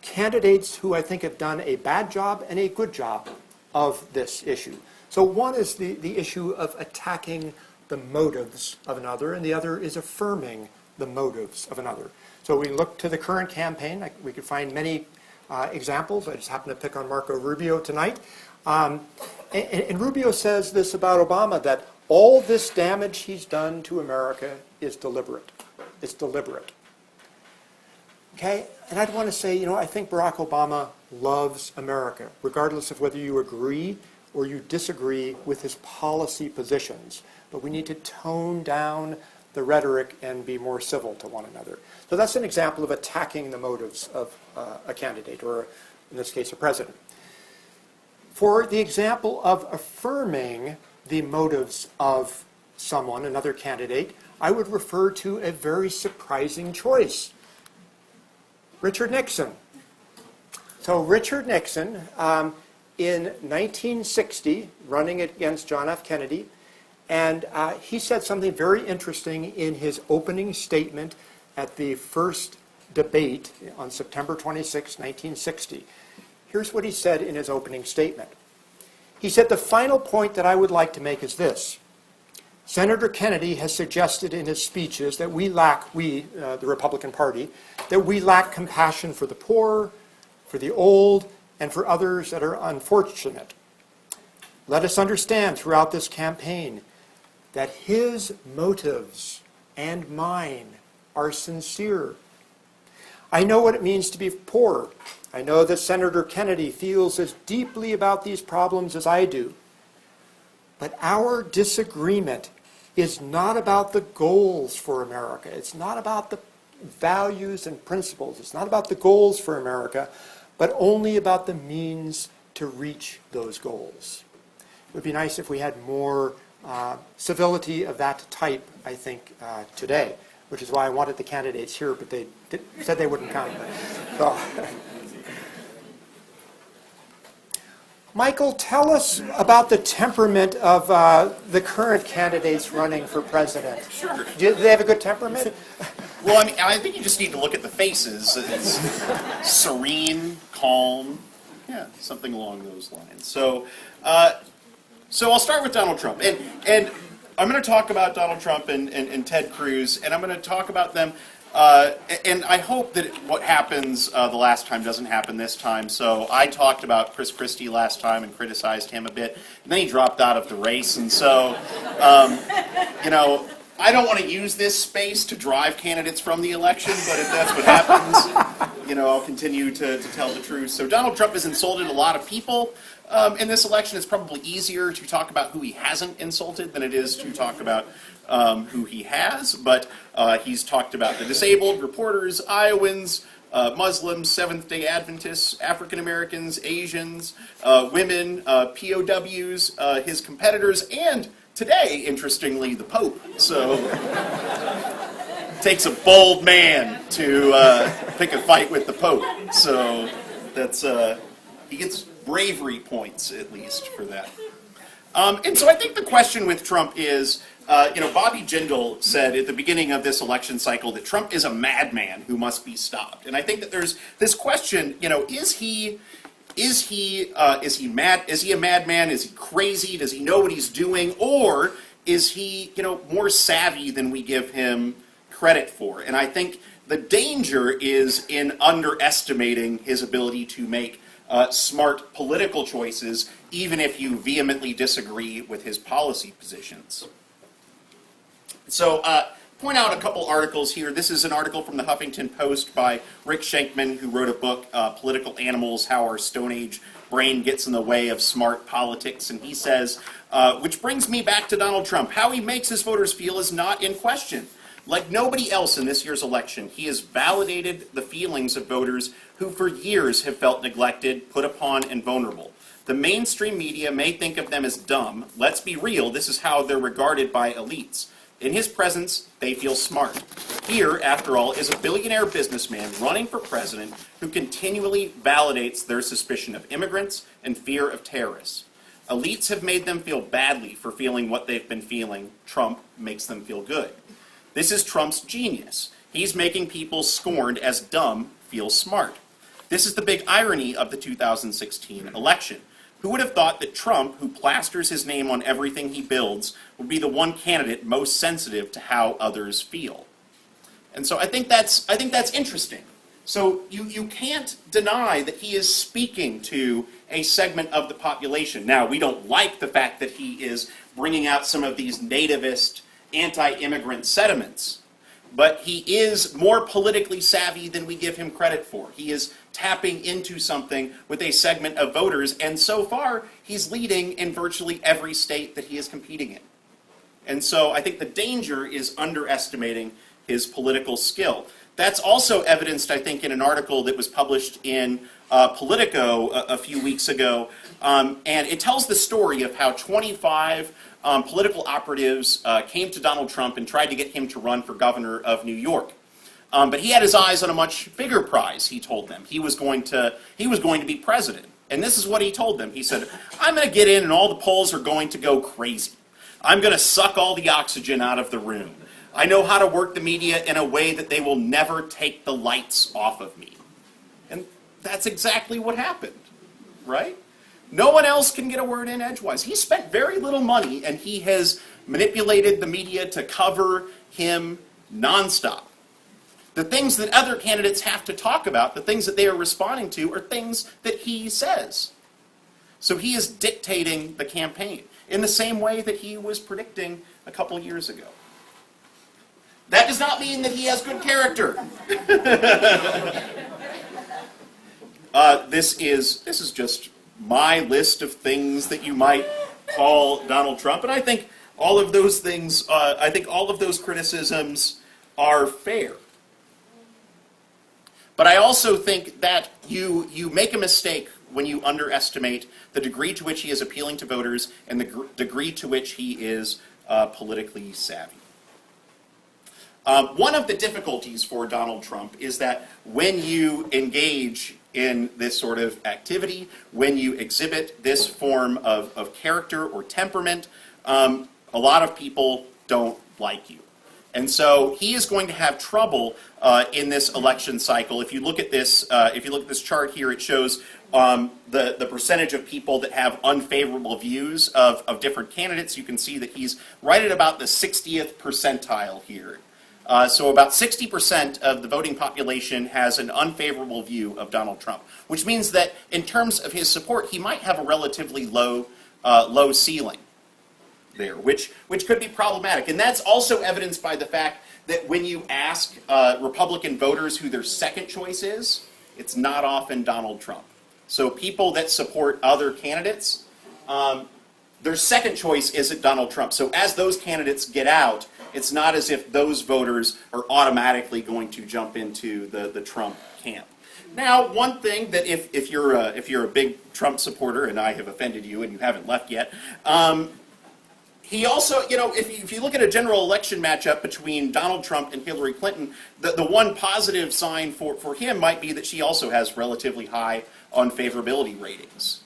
candidates who I think have done a bad job and a good job of this issue. So one is the issue of attacking the motives of another, and the other is affirming the motives of another. So we look to the current campaign. We could find many examples. I just happen to pick on Marco Rubio tonight. And Rubio says this about Obama, that all this damage he's done to America is deliberate. It's deliberate. Okay? And I'd want to say, I think Barack Obama loves America, regardless of whether you agree or you disagree with his policy positions. But we need to tone down the rhetoric and be more civil to one another. So that's an example of attacking the motives of a candidate, or in this case, a president. For the example of affirming the motives of someone, another candidate, I would refer to a very surprising choice. Richard Nixon. So Richard Nixon, in 1960, running against John F. Kennedy, and he said something very interesting in his opening statement at the first debate on September 26, 1960. Here's what he said in his opening statement. He said, "The final point that I would like to make is this. Senator Kennedy has suggested in his speeches that the Republican Party, that we lack compassion for the poor, for the old, and for others that are unfortunate. Let us understand throughout this campaign that his motives and mine are sincere. I know what it means to be poor. I know that Senator Kennedy feels as deeply about these problems as I do. But our disagreement is not about the goals for America. It's not about the values and principles. It's not about the goals for America, but only about the means to reach those goals. It would be nice if we had more civility of that type, I think, today, which is why I wanted the candidates here, but they said they wouldn't come. So. Michael, tell us about the temperament of the current candidates running for president. Sure. Do they have a good temperament? Well, I mean, I think you just need to look at the faces. It's serene, calm, yeah, something along those lines. So I'll start with Donald Trump, and I'm going to talk about Donald Trump and Ted Cruz, and I'm going to talk about them. And I hope that what happens the last time doesn't happen this time. So I talked about Chris Christie last time and criticized him a bit, and then he dropped out of the race. And so, I don't want to use this space to drive candidates from the election, but if that's what happens, I'll continue to tell the truth. So Donald Trump has insulted a lot of people. In this election, it's probably easier to talk about who he hasn't insulted than it is to talk about who he has, but he's talked about the disabled, reporters, Iowans, Muslims, Seventh-day Adventists, African Americans, Asians, women, POWs, his competitors, and today, interestingly, the Pope. So it takes a bold man to pick a fight with the Pope. So that's he gets bravery points, at least, for that. And so I think the question with Trump is, Bobby Jindal said at the beginning of this election cycle that Trump is a madman who must be stopped. And I think that there's this question, is he mad? Is he a madman? Is he crazy? Does he know what he's doing? Or is he, more savvy than we give him credit for? And I think the danger is in underestimating his ability to make smart political choices, even if you vehemently disagree with his policy positions. So, point out a couple articles here. This is an article from the Huffington Post by Rick Shankman, who wrote a book, Political Animals, How Our Stone Age Brain Gets in the Way of Smart Politics. And he says, which brings me back to Donald Trump. How he makes his voters feel is not in question. Like nobody else in this year's election, he has validated the feelings of voters who for years have felt neglected, put upon, and vulnerable. The mainstream media may think of them as dumb. Let's be real, this is how they're regarded by elites. In his presence, they feel smart. Here, after all, is a billionaire businessman running for president who continually validates their suspicion of immigrants and fear of terrorists. Elites have made them feel badly for feeling what they've been feeling. Trump makes them feel good. This is Trump's genius. He's making people scorned as dumb feel smart. This is the big irony of the 2016 election. Who would have thought that Trump, who plasters his name on everything he builds, would be the one candidate most sensitive to how others feel? And so I think that's interesting. So you can't deny that he is speaking to a segment of the population. Now, we don't like the fact that he is bringing out some of these nativist, anti-immigrant sentiments, but he is more politically savvy than we give him credit for. He is tapping into something with a segment of voters, and so far, he's leading in virtually every state that he is competing in. And so I think the danger is underestimating his political skill. That's also evidenced, I think, in an article that was published in Politico a few weeks ago, and it tells the story of how 25 political operatives came to Donald Trump and tried to get him to run for governor of New York. But he had his eyes on a much bigger prize, he told them. He was going to be president. And this is what he told them. He said, I'm going to get in and all the polls are going to go crazy. I'm going to suck all the oxygen out of the room. I know how to work the media in a way that they will never take the lights off of me. And that's exactly what happened, right? No one else can get a word in edgewise. He spent very little money, and he has manipulated the media to cover him nonstop. The things that other candidates have to talk about, the things that they are responding to, are things that he says. So he is dictating the campaign in the same way that he was predicting a couple years ago. That does not mean that he has good character. This is just my list of things that you might call Donald Trump, and I think all of those things, all of those criticisms are fair. But I also think that you make a mistake underestimate the degree to which he is appealing to voters and the degree to which he is politically savvy. One of the difficulties for Donald Trump is that when you engage in this sort of activity, when you exhibit this form of character or temperament, a lot of people don't like you. And so he is going to have trouble in this election cycle. If you look at this, chart here, it shows the percentage of people that have unfavorable views of different candidates. You can see that he's right at about the 60th percentile here. So about 60% of the voting population has an unfavorable view of Donald Trump, which means that in terms of his support, he might have a relatively low ceiling there, which could be problematic. And that's also evidenced by the fact that when you ask Republican voters who their second choice is, it's not often Donald Trump. So people that support other candidates, their second choice isn't Donald Trump. So as those candidates get out, it's not as if those voters are automatically going to jump into the Trump camp. Now, one thing that if you're a big Trump supporter, and I have offended you and you haven't left yet, he also, if you look at a general election matchup between Donald Trump and Hillary Clinton, the one positive sign for him might be that she also has relatively high unfavorability ratings.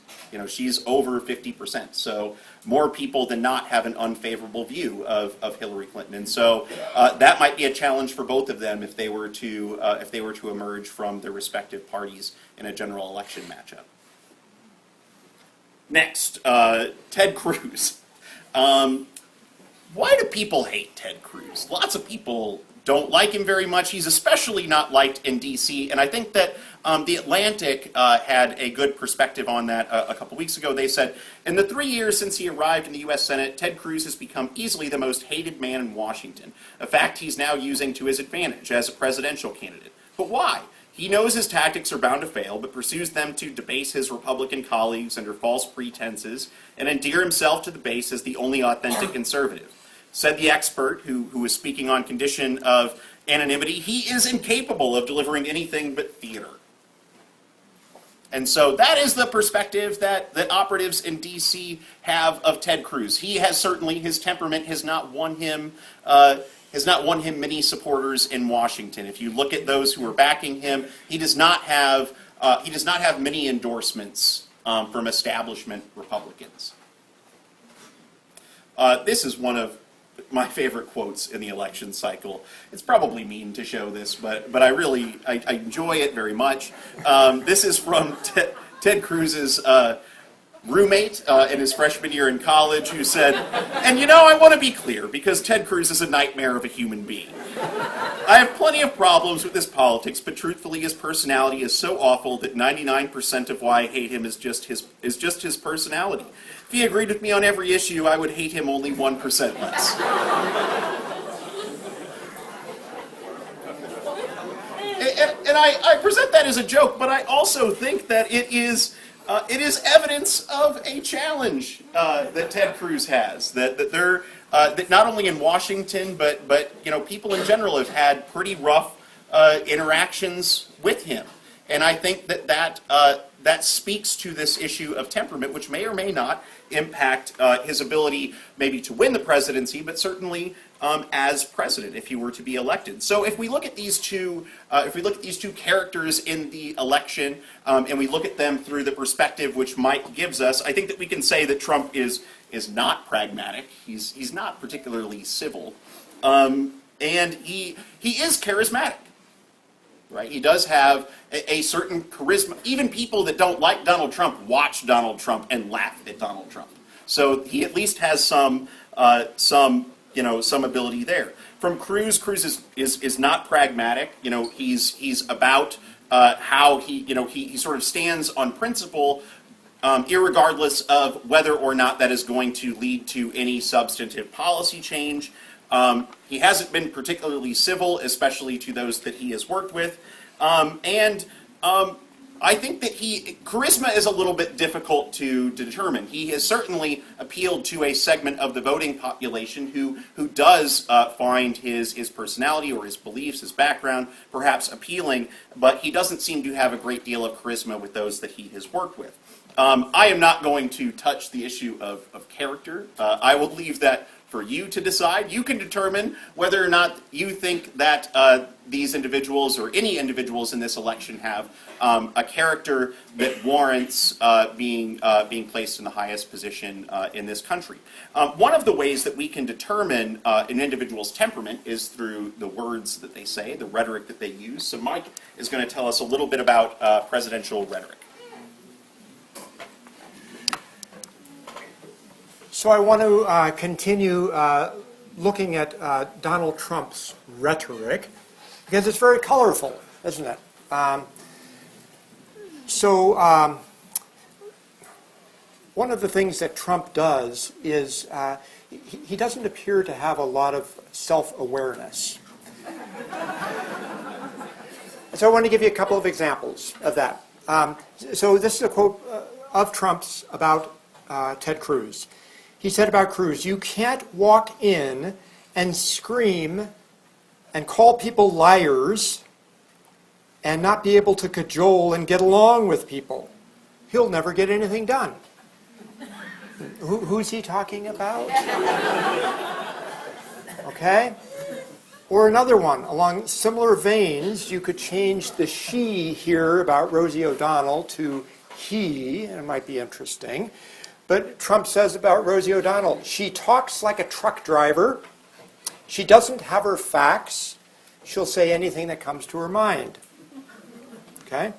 She's over 50%. So more people than not have an unfavorable view of Hillary Clinton. And so that might be a challenge for both of them if they were to emerge from their respective parties in a general election matchup. Next, Ted Cruz. Why do people hate Ted Cruz? Lots of people don't like him very much. He's especially not liked in D.C., and I think that The Atlantic had a good perspective on that a couple weeks ago. They said, in the 3 years since he arrived in the U.S. Senate, Ted Cruz has become easily the most hated man in Washington, a fact he's now using to his advantage as a presidential candidate. But why? He knows his tactics are bound to fail, but pursues them to debase his Republican colleagues under false pretenses and endear himself to the base as the only authentic conservative. Said the expert, who was speaking on condition of anonymity, he is incapable of delivering anything but theater. And so that is the perspective that operatives in D.C. have of Ted Cruz. He has certainly, his temperament has not won him many supporters in Washington. If you look at those who are backing him, he does not have many endorsements from establishment Republicans. This is one of my favorite quotes in the election cycle. It's probably mean to show this, but I enjoy it very much. This is from Ted Cruz's roommate in his freshman year in college, who said, and I want to be clear, because Ted Cruz is a nightmare of a human being. I have plenty of problems with his politics, but truthfully his personality is so awful that 99% of why I hate him is just his personality. If he agreed with me on every issue, I would hate him only 1% less. And I present that as a joke, but I also think that it is evidence of a challenge that Ted Cruz has. That not only in Washington, but people in general have had pretty rough interactions with him, and I think that speaks to this issue of temperament, which may or may not impact his ability maybe to win the presidency, but certainly as president if he were to be elected. So if we look at these two characters in the election, and we look at them through the perspective which Mike gives us, I think that we can say that Trump is not pragmatic. He's not particularly civil, and he is charismatic. Right? He does have a certain charisma. Even people that don't like Donald Trump watch Donald Trump and laugh at Donald Trump. So he at least has some ability there. From Cruz, Cruz is not pragmatic. He's about how he sort of stands on principle, irregardless of whether or not that is going to lead to any substantive policy change. He hasn't been particularly civil, especially to those that he has worked with. And I think that charisma is a little bit difficult to determine. He has certainly appealed to a segment of the voting population who does find his personality or his beliefs, his background, perhaps appealing, but he doesn't seem to have a great deal of charisma with those that he has worked with. I am not going to touch the issue of character. I will leave that for you to decide. You can determine whether or not you think that these individuals or any individuals in this election have a character that warrants being placed in the highest position in this country. One of the ways that we can determine an individual's temperament is through the words that they say, the rhetoric that they use. So Mike is going to tell us a little bit about presidential rhetoric. So I want to continue looking at Donald Trump's rhetoric, because it's very colorful, isn't it? One of the things that Trump does is he doesn't appear to have a lot of self-awareness. So I want to give you a couple of examples of that. So this is a quote of Trump's about Ted Cruz. He said about Cruz, "You can't walk in and scream and call people liars and not be able to cajole and get along with people. He'll never get anything done." Who's he talking about? Okay? Or another one, along similar veins, you could change the she here about Rosie O'Donnell to he, and it might be interesting. But Trump says about Rosie O'Donnell, "She talks like a truck driver. She doesn't have her facts. She'll say anything that comes to her mind." Okay?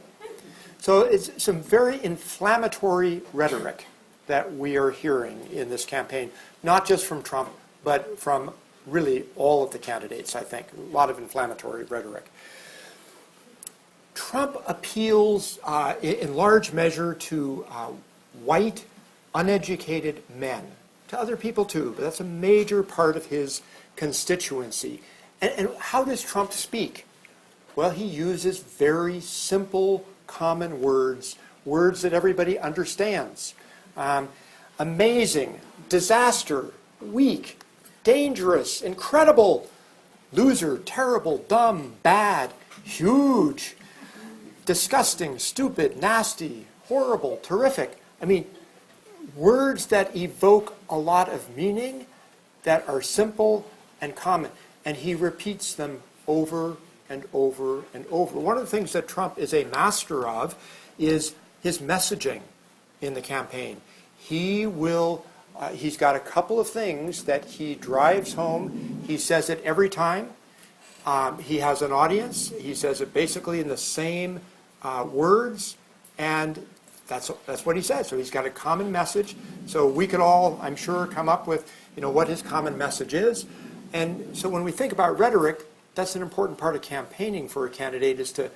So it's some very inflammatory rhetoric that we are hearing in this campaign, not just from Trump, but from really all of the candidates, I think. A lot of inflammatory rhetoric. Trump appeals in large measure to white, uneducated men, to other people too, but that's a major part of his constituency. And how does Trump speak? Well, he uses very simple, common words, words that everybody understands. Amazing, disaster, weak, dangerous, incredible, loser, terrible, dumb, bad, huge, disgusting, stupid, nasty, horrible, terrific. I mean, words that evoke a lot of meaning, that are simple and common. And he repeats them over and over and over. One of the things that Trump is a master of is his messaging in the campaign. He's got a couple of things that he drives home. He says it every time. He has an audience. He says it basically in the same words, and that's what he says. So he's got a common message. So we could all, I'm sure, come up with what his common message is. And so when we think about rhetoric, that's an important part of campaigning for a candidate, is to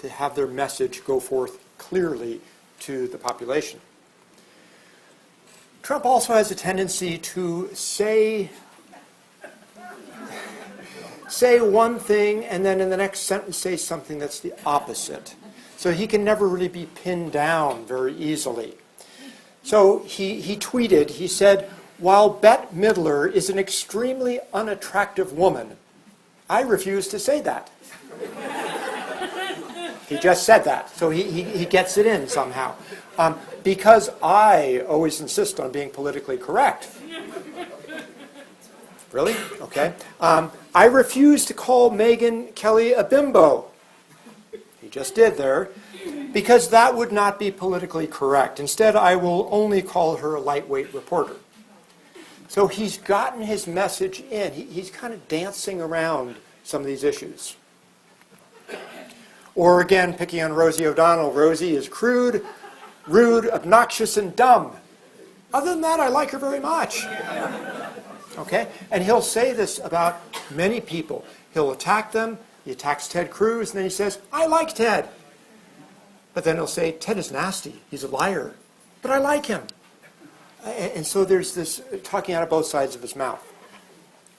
have their message go forth clearly to the population. Trump also has a tendency to say one thing and then in the next sentence say something that's the opposite. So he can never really be pinned down very easily. So he tweeted, he said, "While Bette Midler is an extremely unattractive woman, I refuse to say that." He just said that. So he gets it in somehow. Because I always insist on being politically correct. Really? Okay. I refuse to call Megyn Kelly a bimbo. He just did there. Because that would not be politically correct. Instead, I will only call her a lightweight reporter. So he's gotten his message in. He's kind of dancing around some of these issues. Or again, picking on Rosie O'Donnell. Rosie is crude, rude, obnoxious, and dumb. Other than that, I like her very much. Okay? And he'll say this about many people. He'll attack them. He attacks Ted Cruz, and then he says, "I like Ted." But then he'll say, "Ted is nasty. He's a liar. But I like him." And so there's this talking out of both sides of his mouth.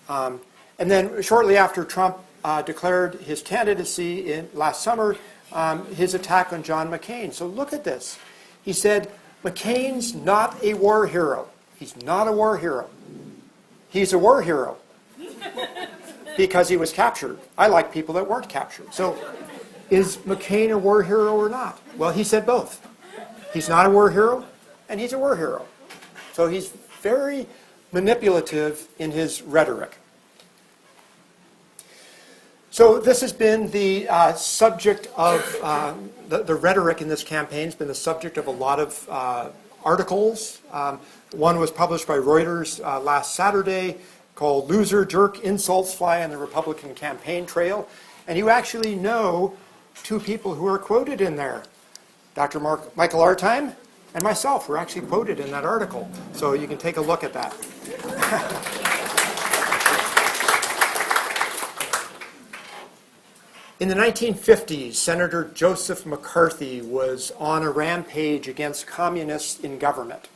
And then shortly after Trump declared his candidacy last summer, his attack on John McCain. So look at this. He said, McCain's not a war hero. He's not a war hero. He's a war hero because he was captured. I like people that weren't captured. So is McCain a war hero or not? Well, he said both. He's not a war hero, and he's a war hero. So he's very manipulative in his rhetoric. So this has been the subject of, the rhetoric in this campaign has been the subject of a lot of articles. One was published by Reuters last Saturday called Loser, Jerk, Insults Fly on the Republican Campaign Trail. And you actually know two people who are quoted in there. Dr. Michael Artime and myself were actually quoted in that article. So you can take a look at that. In the 1950s, Senator Joseph McCarthy was on a rampage against communists in government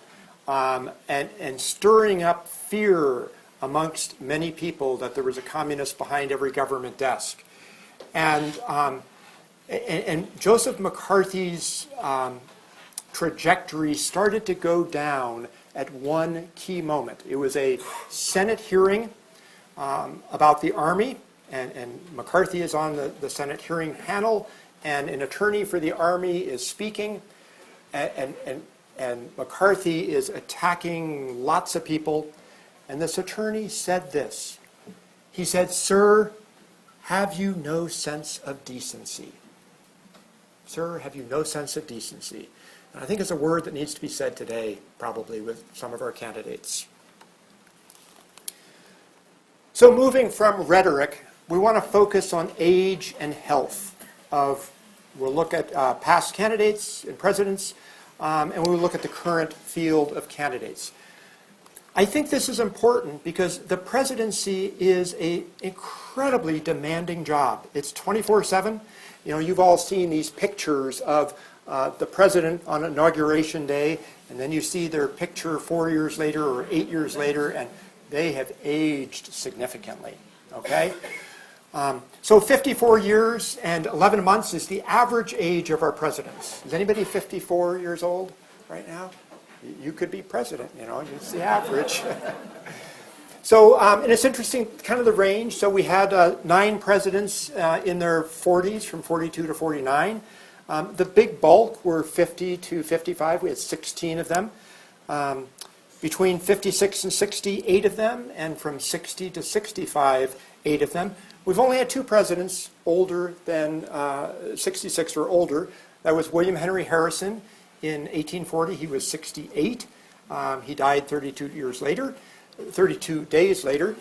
and stirring up fear amongst many people that there was a communist behind every government desk. And Joseph McCarthy's trajectory started to go down at one key moment. It was a Senate hearing about the Army. And McCarthy is on the Senate hearing panel, and an attorney for the Army is speaking, and McCarthy is attacking lots of people. And this attorney said this. He said, "Sir, have you no sense of decency? Sir, have you no sense of decency?" And I think it's a word that needs to be said today, probably, with some of our candidates. So moving from rhetoric, we want to focus on age and health. We'll look at past candidates and presidents, and we'll look at the current field of candidates. I think this is important because the presidency is an incredibly demanding job. It's 24/7. You know, you've all seen these pictures of the president on Inauguration Day, and then you see their picture 4 years later or 8 years later, and they have aged significantly, okay? So 54 years and 11 months is the average age of our presidents. Is anybody 54 years old right now? You could be president, you know, it's the average. So, and it's interesting, kind of the range. So we had 9 presidents in their 40s, from 42 to 49. The big bulk were 50 to 55. We had 16 of them. Between 56 and 60, 8 of them. And from 60 to 65, 8 of them. We've only had 2 presidents older than 66 or older. That was William Henry Harrison in 1840. He was 68. He died 32 days later.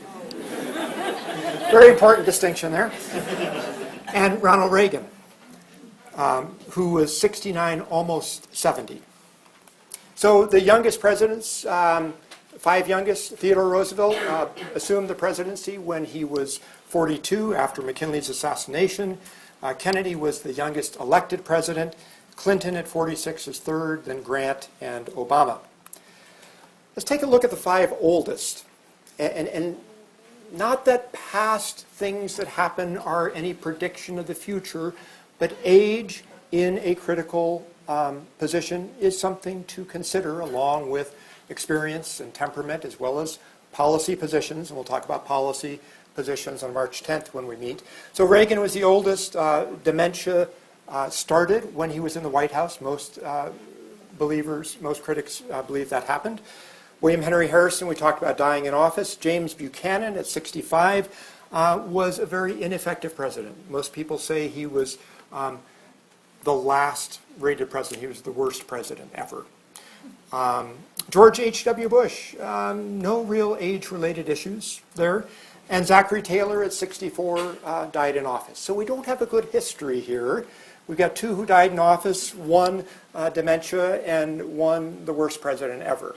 Very important distinction there. And Ronald Reagan, who was 69, almost 70. So the youngest presidents, 5 youngest, Theodore Roosevelt assumed the presidency when he was 42 after McKinley's assassination. Kennedy was the youngest elected president. Clinton at 46 is third, then Grant and Obama. Let's take a look at the 5 oldest. And not that past things that happen are any prediction of the future, but age in a critical position is something to consider, along with experience and temperament, as well as policy positions. And we'll talk about policy positions on March 10th when we meet. So Reagan was the oldest. Dementia started when he was in the White House. Most critics believe that happened. William Henry Harrison, we talked about dying in office. James Buchanan at 65 was a very ineffective president. Most people say he was the last rated president. He was the worst president ever. George H.W. Bush, no real age-related issues there. And Zachary Taylor at 64 died in office. So we don't have a good history here. We've got 2 who died in office, 1 dementia, and 1 the worst president ever.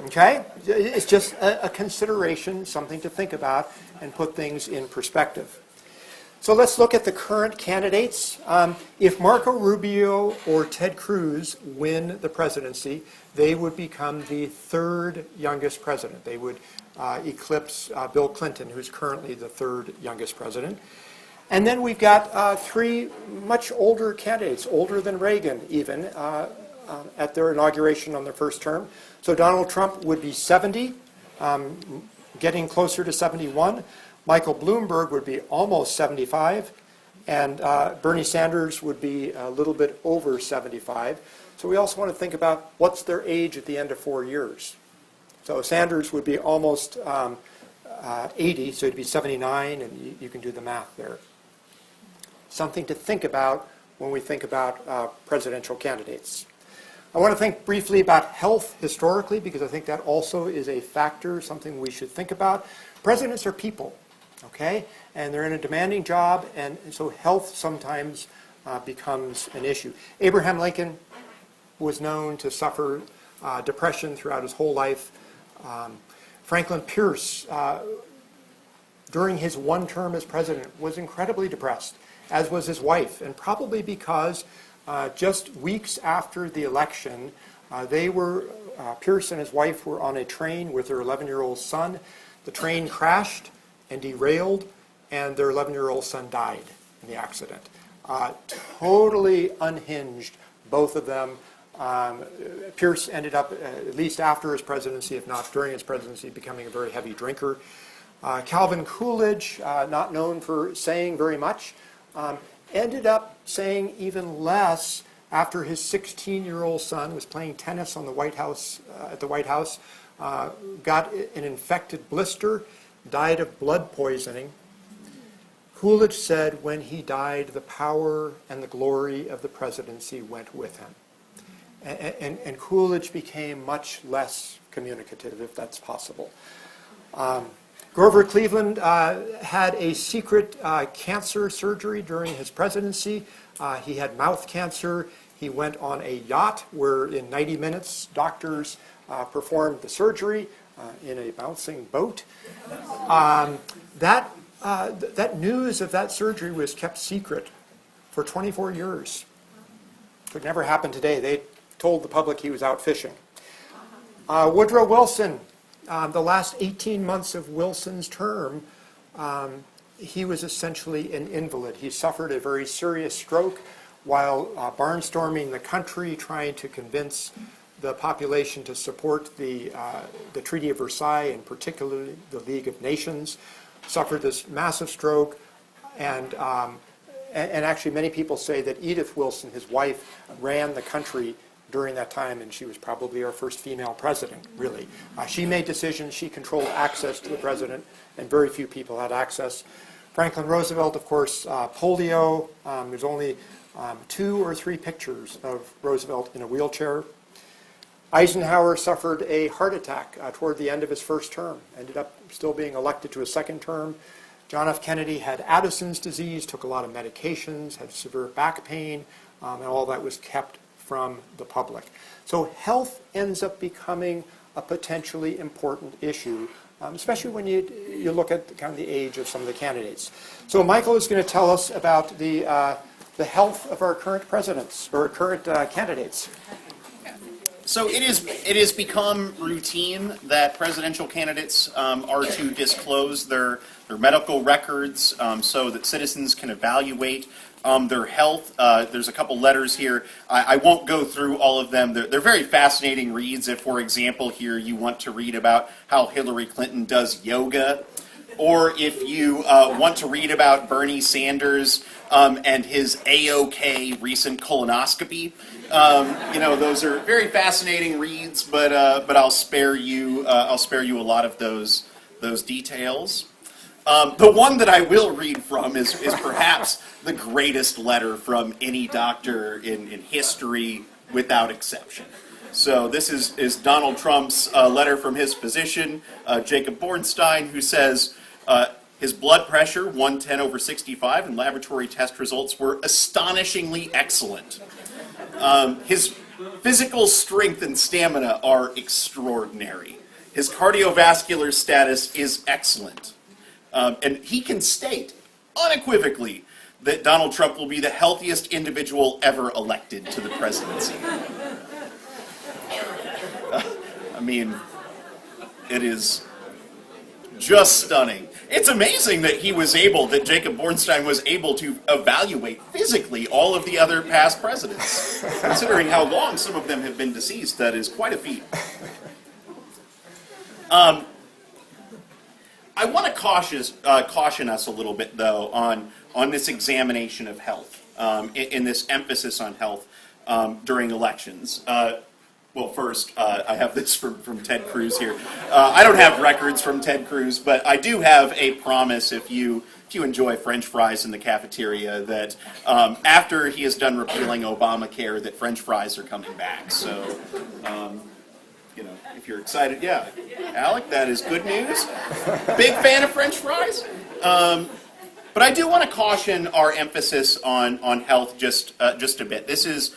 Okay? It's just a consideration, something to think about, and put things in perspective. So let's look at the current candidates. If Marco Rubio or Ted Cruz win the presidency, they would become the 3rd youngest president. They would eclipse Bill Clinton, who's currently the 3rd youngest president. And then we've got three much older candidates, older than Reagan even, at their inauguration on their first term. So Donald Trump would be 70, getting closer to 71. Michael Bloomberg would be almost 75. And Bernie Sanders would be a little bit over 75. So we also want to think about what's their age at the end of 4 years. So Sanders would be almost 80, so he'd be 79, and you can do the math there. Something to think about when we think about presidential candidates. I want to think briefly about health historically, because I think that also is a factor, something we should think about. Presidents are people, okay? And they're in a demanding job, and so health sometimes becomes an issue. Abraham Lincoln was known to suffer depression throughout his whole life. Franklin Pierce, during his one term as president, was incredibly depressed, as was his wife, and probably because just weeks after the election, Pierce and his wife were on a train with their 11-year-old son. The train crashed and derailed, and their 11-year-old son died in the accident. Totally unhinged, both of them. Pierce ended up, at least after his presidency, if not during his presidency, becoming a very heavy drinker. Calvin Coolidge, not known for saying very much, ended up saying even less after his 16-year-old son was playing tennis on the White House, at the White House, got an infected blister, died of blood poisoning. Coolidge said when he died, the power and the glory of the presidency went with him. And Coolidge became much less communicative, if that's possible. Grover Cleveland had a secret cancer surgery during his presidency. He had mouth cancer. He went on a yacht where in 90 minutes doctors performed the surgery in a bouncing boat. That news of that surgery was kept secret for 24 years. Could never happen today. They told the public he was out fishing. Woodrow Wilson, the last 18 months of Wilson's term, he was essentially an invalid. He suffered a very serious stroke while barnstorming the country, trying to convince the population to support the Treaty of Versailles, and particularly the League of Nations. Suffered this massive stroke, and actually many people say that Edith Wilson, his wife, ran the country during that time, and she was probably our first female president, really. She made decisions, she controlled access to the president, and very few people had access. Franklin Roosevelt, of course, polio. There's only 2 or 3 pictures of Roosevelt in a wheelchair. Eisenhower suffered a heart attack toward the end of his first term, ended up still being elected to a second term. John F. Kennedy had Addison's disease, took a lot of medications, had severe back pain, and all that was kept from the public. So health ends up becoming a potentially important issue, especially when you look at kind of the age of some of the candidates. So Michael is going to tell us about the health of our current presidents, or current candidates. So it is become routine that presidential candidates are to disclose their medical records so that citizens can evaluate their health. There's a couple letters here. I won't go through all of them. They're very fascinating reads. If, for example, here you want to read about how Hillary Clinton does yoga, or if you want to read about Bernie Sanders and his A-OK recent colonoscopy. Those are very fascinating reads, but I'll spare you a lot of those details. The one that I will read from is perhaps the greatest letter from any doctor in history, without exception. So this is Donald Trump's letter from his physician, Jacob Bornstein, who says his blood pressure, 110/65, and laboratory test results were astonishingly excellent. His physical strength and stamina are extraordinary. His cardiovascular status is excellent. And he can state unequivocally that Donald Trump will be the healthiest individual ever elected to the presidency. It is just stunning. It's amazing that that Jacob Bornstein was able to evaluate physically all of the other past presidents. Considering how long some of them have been deceased, that is quite a feat. I want to caution us a little bit, though, on this examination of health, in this emphasis on health during elections. Well, first, I have this from Ted Cruz here. I don't have records from Ted Cruz, but I do have a promise if you enjoy French fries in the cafeteria that after he is done repealing Obamacare, that French fries are coming back. So, if you're excited, yeah. Alec, that is good news. Big fan of French fries. But I do want to caution our emphasis on health just a bit. This is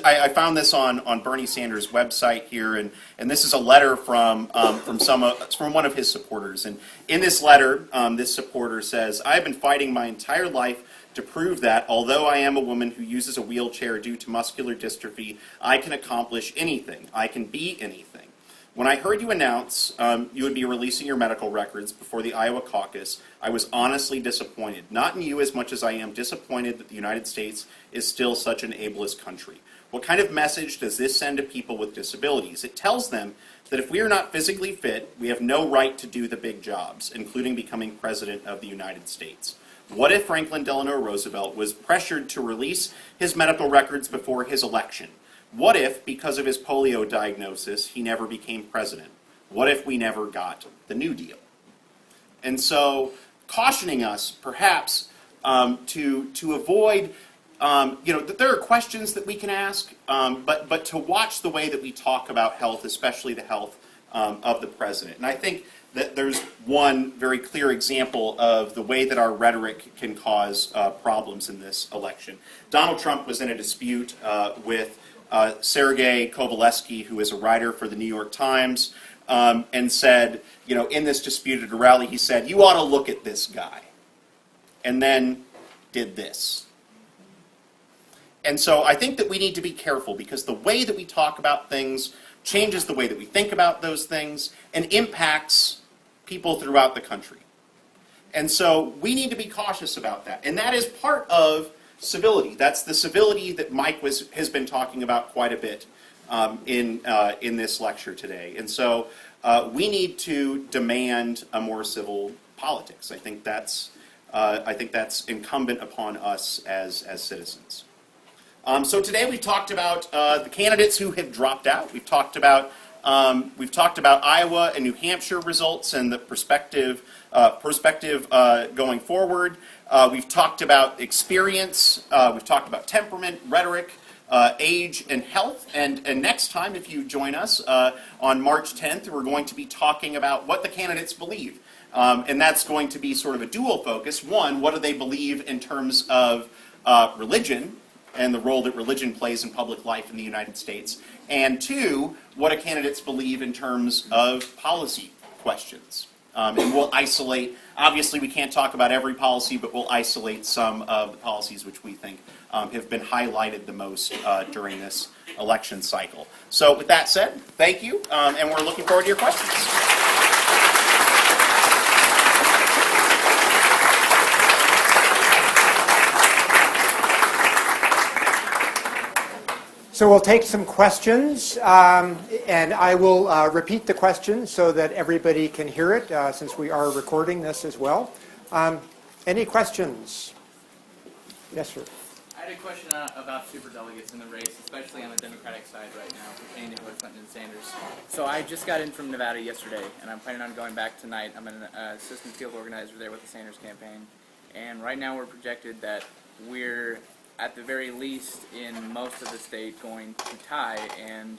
I found this on Bernie Sanders' website here, and this is a letter from one of his supporters. And in this letter, this supporter says, "I have been fighting my entire life to prove that, although I am a woman who uses a wheelchair due to muscular dystrophy, I can accomplish anything. I can be anything. When I heard you announce you would be releasing your medical records before the Iowa caucus, I was honestly disappointed. Not in you as much as I am disappointed that the United States is still such an ableist country. What kind of message does this send to people with disabilities? It tells them that if we are not physically fit, we have no right to do the big jobs, including becoming President of the United States. What if Franklin Delano Roosevelt was pressured to release his medical records before his election? What if, because of his polio diagnosis, he never became president? What if we never got the New Deal?" And so, cautioning us, perhaps, to avoid, that there are questions that we can ask, but to watch the way that we talk about health, especially the health of the president. And I think that there's one very clear example of the way that our rhetoric can cause problems in this election. Donald Trump was in a dispute with Sergei Kovaleski, who is a writer for the New York Times, and said, in this dispute at a rally, he said, "You ought to look at this guy," and then did this. And so I think that we need to be careful, because the way that we talk about things changes the way that we think about those things and impacts people throughout the country. And so we need to be cautious about that. And that is part of civility. That's the civility that Mike has been talking about quite a bit in this lecture today. And so we need to demand a more civil politics. I think that's incumbent upon us as citizens. So today we've talked about the candidates who have dropped out. We've talked about Iowa and New Hampshire results and the perspective going forward. We've talked about experience. We've talked about temperament, rhetoric, age, and health. And next time, if you join us on March 10th, we're going to be talking about what the candidates believe. And that's going to be sort of a dual focus. One, what do they believe in terms of religion and the role that religion plays in public life in the United States? And two, what do candidates believe in terms of policy questions? And we'll isolate, obviously we can't talk about every policy, but we'll isolate some of the policies which we think have been highlighted the most during this election cycle. So with that said, thank you, and we're looking forward to your questions. So we'll take some questions, and I will repeat the question so that everybody can hear it, since we are recording this as well. Any questions? Yes, sir. I had a question about superdelegates in the race, especially on the Democratic side right now, pertaining to Hillary Clinton and Sanders. So I just got in from Nevada yesterday, and I'm planning on going back tonight. I'm an assistant field organizer there with the Sanders campaign, and right now we're projected that we're at the very least in most of the state going to tie, and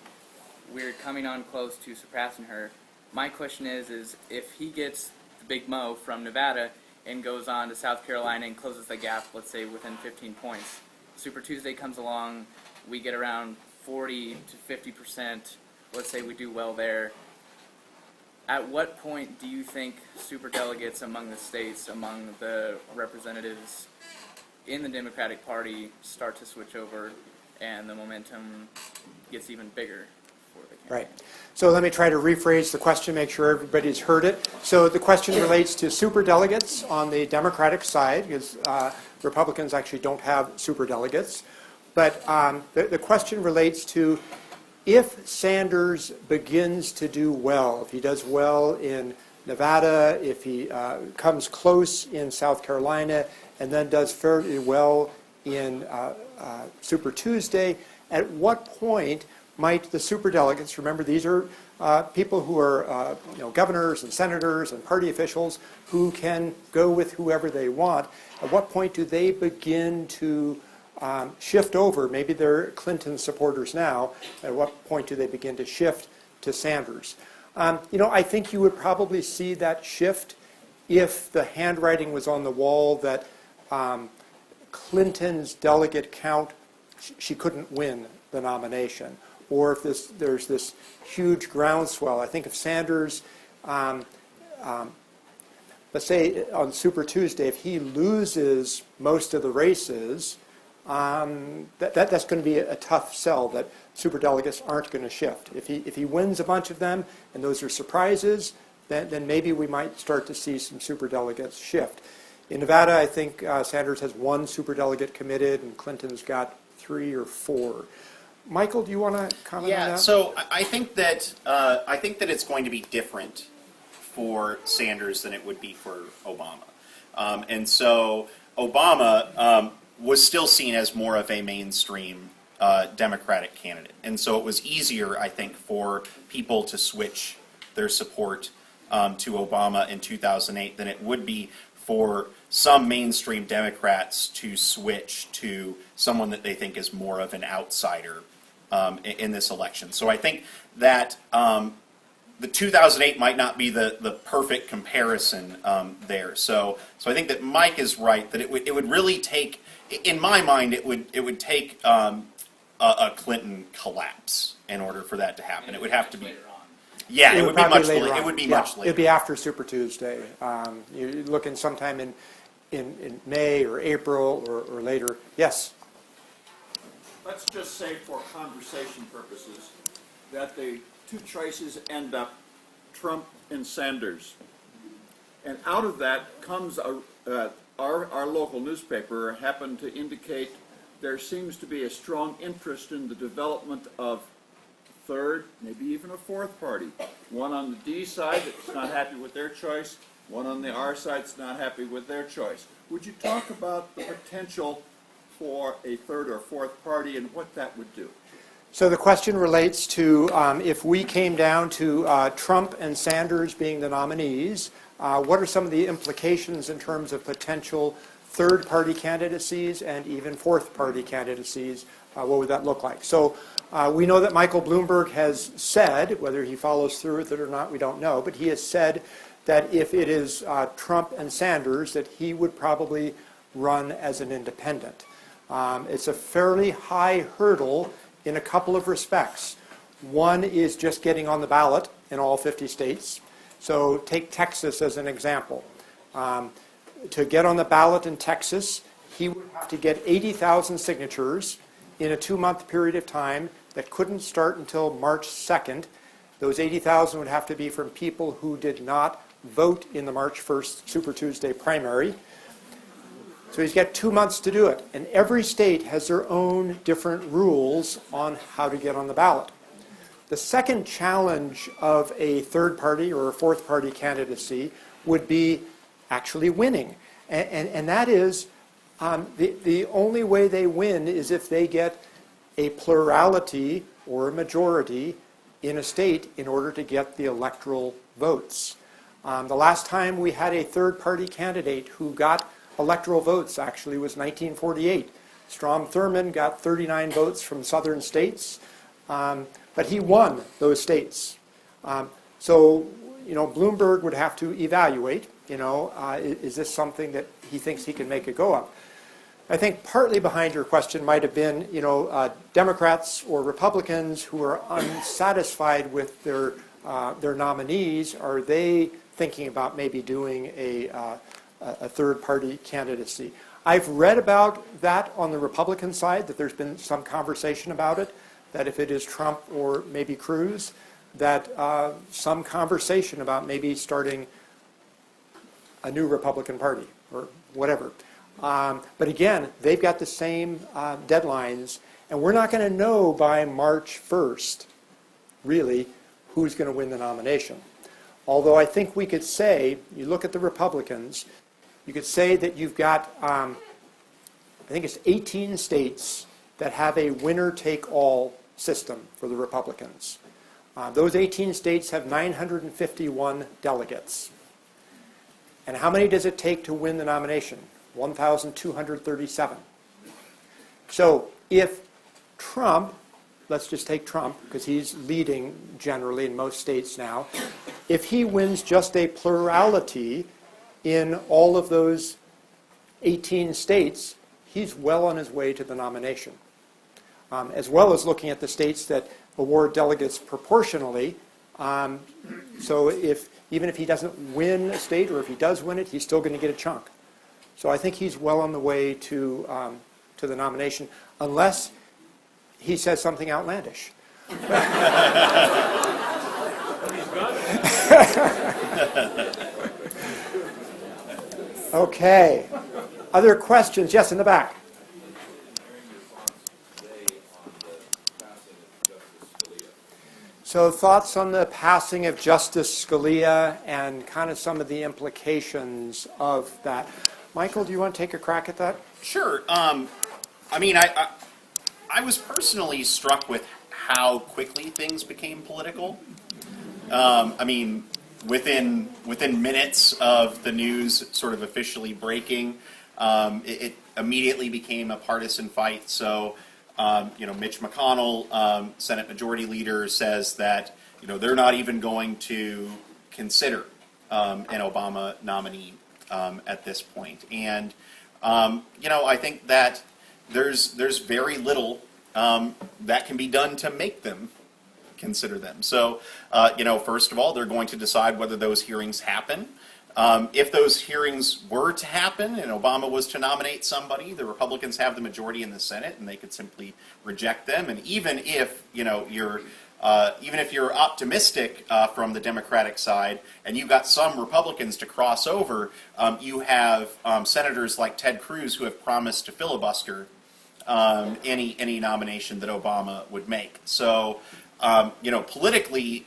we're coming on close to surpassing her. My question is if he gets the Big Mo from Nevada and goes on to South Carolina and closes the gap, let's say within 15 points, Super Tuesday comes along, we get around 40 to 50%, let's say we do well there. At what point do you think superdelegates among the states, among the representatives in the Democratic Party, start to switch over and the momentum gets even bigger for the candidate. Right. So let me try to rephrase the question, make sure everybody's heard it. So the question relates to superdelegates on the Democratic side, because Republicans actually don't have superdelegates. But the question relates to if Sanders begins to do well, if he does well in Nevada, if he comes close in South Carolina, and then does fairly well in Super Tuesday, at what point might the superdelegates, remember these are people who are governors and senators and party officials who can go with whoever they want, at what point do they begin to shift over? Maybe they're Clinton supporters now. At what point do they begin to shift to Sanders? I think you would probably see that shift if the handwriting was on the wall that Clinton's delegate count, she couldn't win the nomination. Or if there's this huge groundswell. I think if Sanders, let's say on Super Tuesday, if he loses most of the races, that's going to be a tough sell that superdelegates aren't going to shift. If he wins a bunch of them and those are surprises, then maybe we might start to see some superdelegates shift. In Nevada, I think Sanders has one superdelegate committed and Clinton's got 3 or 4. Michael, do you want to comment on that? Yeah, so I think that it's going to be different for Sanders than it would be for Obama. And so Obama was still seen as more of a mainstream Democratic candidate. And so it was easier, I think, for people to switch their support to Obama in 2008 than it would be for some mainstream Democrats to switch to someone that they think is more of an outsider in this election. So I think that the 2008 might not be the perfect comparison there. So I think that Mike is right that it would really take, in my mind, it would take a Clinton collapse in order for that to happen. It would have to be. Yeah, it would be much later. It would be much later. It'd be after Super Tuesday. You're looking sometime in May or April or later. Yes. Let's just say for conversation purposes that the two choices end up Trump and Sanders. And out of that comes our local newspaper happened to indicate there seems to be a strong interest in the development of third, maybe even a fourth party. One on the D side that's not happy with their choice, one on the R side that's not happy with their choice. Would you talk about the potential for a third or fourth party and what that would do? So the question relates to if we came down to Trump and Sanders being the nominees, what are some of the implications in terms of potential third-party candidacies and even fourth-party candidacies? What would that look like? So we know that Michael Bloomberg has said, whether he follows through with it or not, we don't know, but he has said that if it is Trump and Sanders, that he would probably run as an independent. It's a fairly high hurdle in a couple of respects. One is just getting on the ballot in all 50 states. So take Texas as an example. To get on the ballot in Texas, he would have to get 80,000 signatures in a 2-month period of time that couldn't start until March 2nd. Those 80,000 would have to be from people who did not vote in the March 1st Super Tuesday primary. So he's got 2 months to do it. And every state has their own different rules on how to get on the ballot. The second challenge of a third party or a fourth party candidacy would be actually winning. And that is the only way they win is if they get a plurality or a majority in a state in order to get the electoral votes. The last time we had a third party candidate who got electoral votes actually was 1948. Strom Thurmond got 39 votes from southern states, but he won those states. So, Bloomberg would have to evaluate, is this something that he thinks he can make a go of? I think partly behind your question might have been, Democrats or Republicans who are unsatisfied with their nominees. Are they thinking about maybe doing a third-party candidacy? I've read about that on the Republican side, that there's been some conversation about it, that if it is Trump or maybe Cruz, that some conversation about maybe starting a new Republican Party or whatever. But again, they've got the same deadlines, and we're not going to know by March 1st, really, who's going to win the nomination. Although I think we could say, you look at the Republicans, you could say that you've got, I think it's 18 states that have a winner-take-all system for the Republicans. Those 18 states have 951 delegates. And how many does it take to win the nomination? 1,237. So if Trump, let's just take Trump, because he's leading generally in most states now, if he wins just a plurality in all of those 18 states, he's well on his way to the nomination. As well as looking at the states that award delegates proportionally. So even if he doesn't win a state, or if he does win it, he's still going to get a chunk. So I think he's well on the way to the nomination, unless he says something outlandish. Okay. Other questions? Yes, in the back. So thoughts on the passing of Justice Scalia and kind of some of the implications of that. Michael, do you want to take a crack at that? Sure. I mean, I was personally struck with how quickly things became political. I mean, within minutes of the news sort of officially breaking, it immediately became a partisan fight. So, Mitch McConnell, Senate Majority Leader, says that they're not even going to consider an Obama nominee at this point. And I think that there's very little that can be done to make them consider them. So, first of all, they're going to decide whether those hearings happen. If those hearings were to happen and Obama was to nominate somebody, the Republicans have the majority in the Senate, and they could simply reject them. And even if you're optimistic from the Democratic side, and you've got some Republicans to cross over, you have senators like Ted Cruz who have promised to filibuster any nomination that Obama would make. So, politically,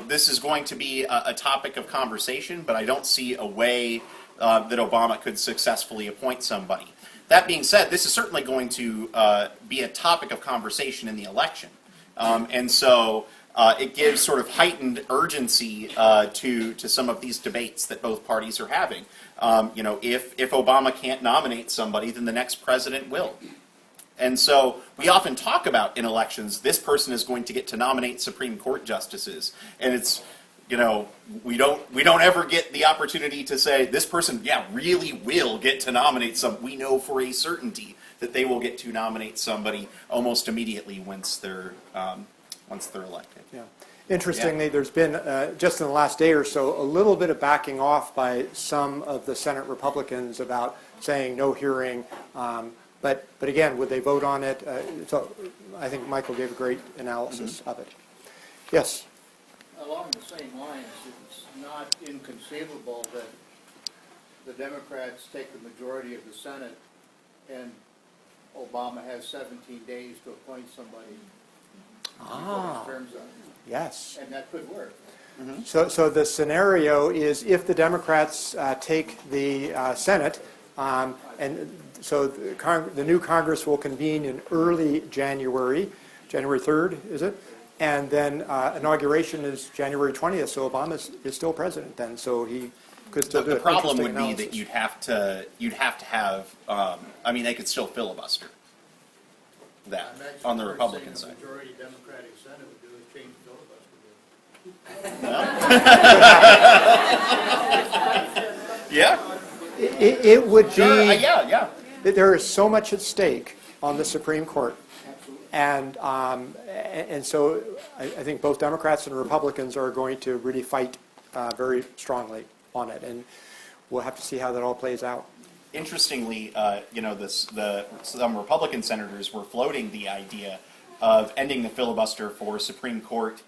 this is going to be a topic of conversation, but I don't see a way that Obama could successfully appoint somebody. That being said, this is certainly going to be a topic of conversation in the election. And so it gives sort of heightened urgency to some of these debates that both parties are having. If Obama can't nominate somebody, then the next president will. And so we often talk about in elections, this person is going to get to nominate Supreme Court justices. And it's, we don't ever get the opportunity to say, this person, really will get to nominate some. We know for a certainty that they will get to nominate somebody almost immediately once they're elected. Yeah. Interestingly, there's been, just in the last day or so, a little bit of backing off by some of the Senate Republicans about saying no hearing. But again, would they vote on it? So I think Michael gave a great analysis of it. Yes? Along the same lines, it's not inconceivable that the Democrats take the majority of the Senate and Obama has 17 days to appoint somebody before his term's up. Yes. And that could work. Mm-hmm. So the scenario is if the Democrats take the Senate, and so the new Congress will convene in early January 3rd, is it? And then inauguration is January 20th, so Obama is still president then, so he could still do it. The problem would be that you'd have to have, they could still filibuster that on the Republican side. The majority Democratic Senate would do is change filibuster. Yeah. It would be. Sure. Yeah. There is so much at stake on the Supreme Court. And so I think both Democrats and Republicans are going to really fight very strongly on it. And we'll have to see how that all plays out. Interestingly, some Republican senators were floating the idea of ending the filibuster for Supreme Court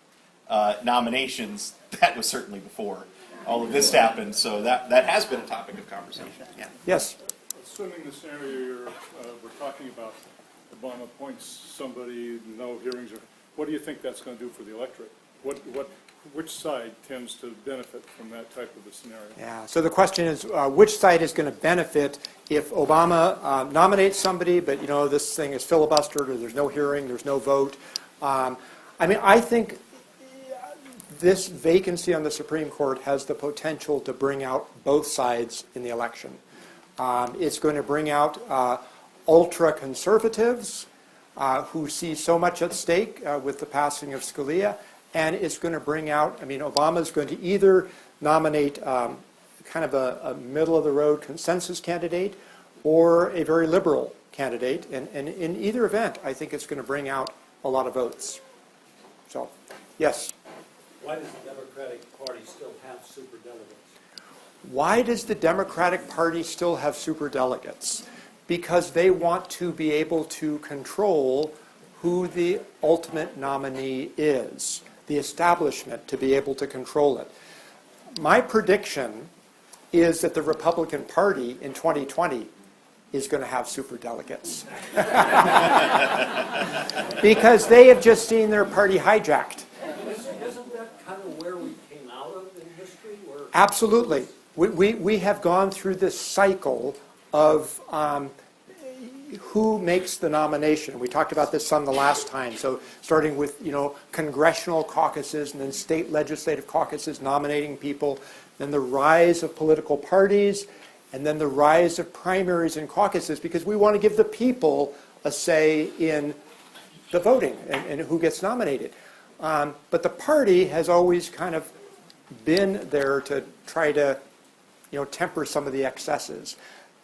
nominations, that was certainly before all of this happened. So that has been a topic of conversation. Yeah. Yes. Assuming the scenario we're talking about, Obama appoints somebody, no hearings, what do you think that's going to do for the electorate? Which side tends to benefit from that type of a scenario? Yeah. So the question is, which side is going to benefit if Obama nominates somebody, but this thing is filibustered, or there's no hearing, there's no vote? I think this vacancy on the Supreme Court has the potential to bring out both sides in the election. It's going to bring out ultra-conservatives who see so much at stake with the passing of Scalia, and it's going to bring out, Obama's going to either nominate kind of a middle-of-the-road consensus candidate or a very liberal candidate, and in either event, I think it's going to bring out a lot of votes. So, yes? Why does the Democratic Party still have superdelegates? Why does the Democratic Party still have superdelegates? Because they want to be able to control who the ultimate nominee is, the establishment to be able to control it. My prediction is that the Republican Party in 2020 is going to have superdelegates. Because they have just seen their party hijacked. Isn't that kind of where we came out of in history? Absolutely. We have gone through this cycle of who makes the nomination. We talked about this some the last time. So starting with congressional caucuses and then state legislative caucuses nominating people, then the rise of political parties, and then the rise of primaries and caucuses, because we want to give the people a say in the voting and who gets nominated. But the party has always kind of been there to try to temper some of the excesses.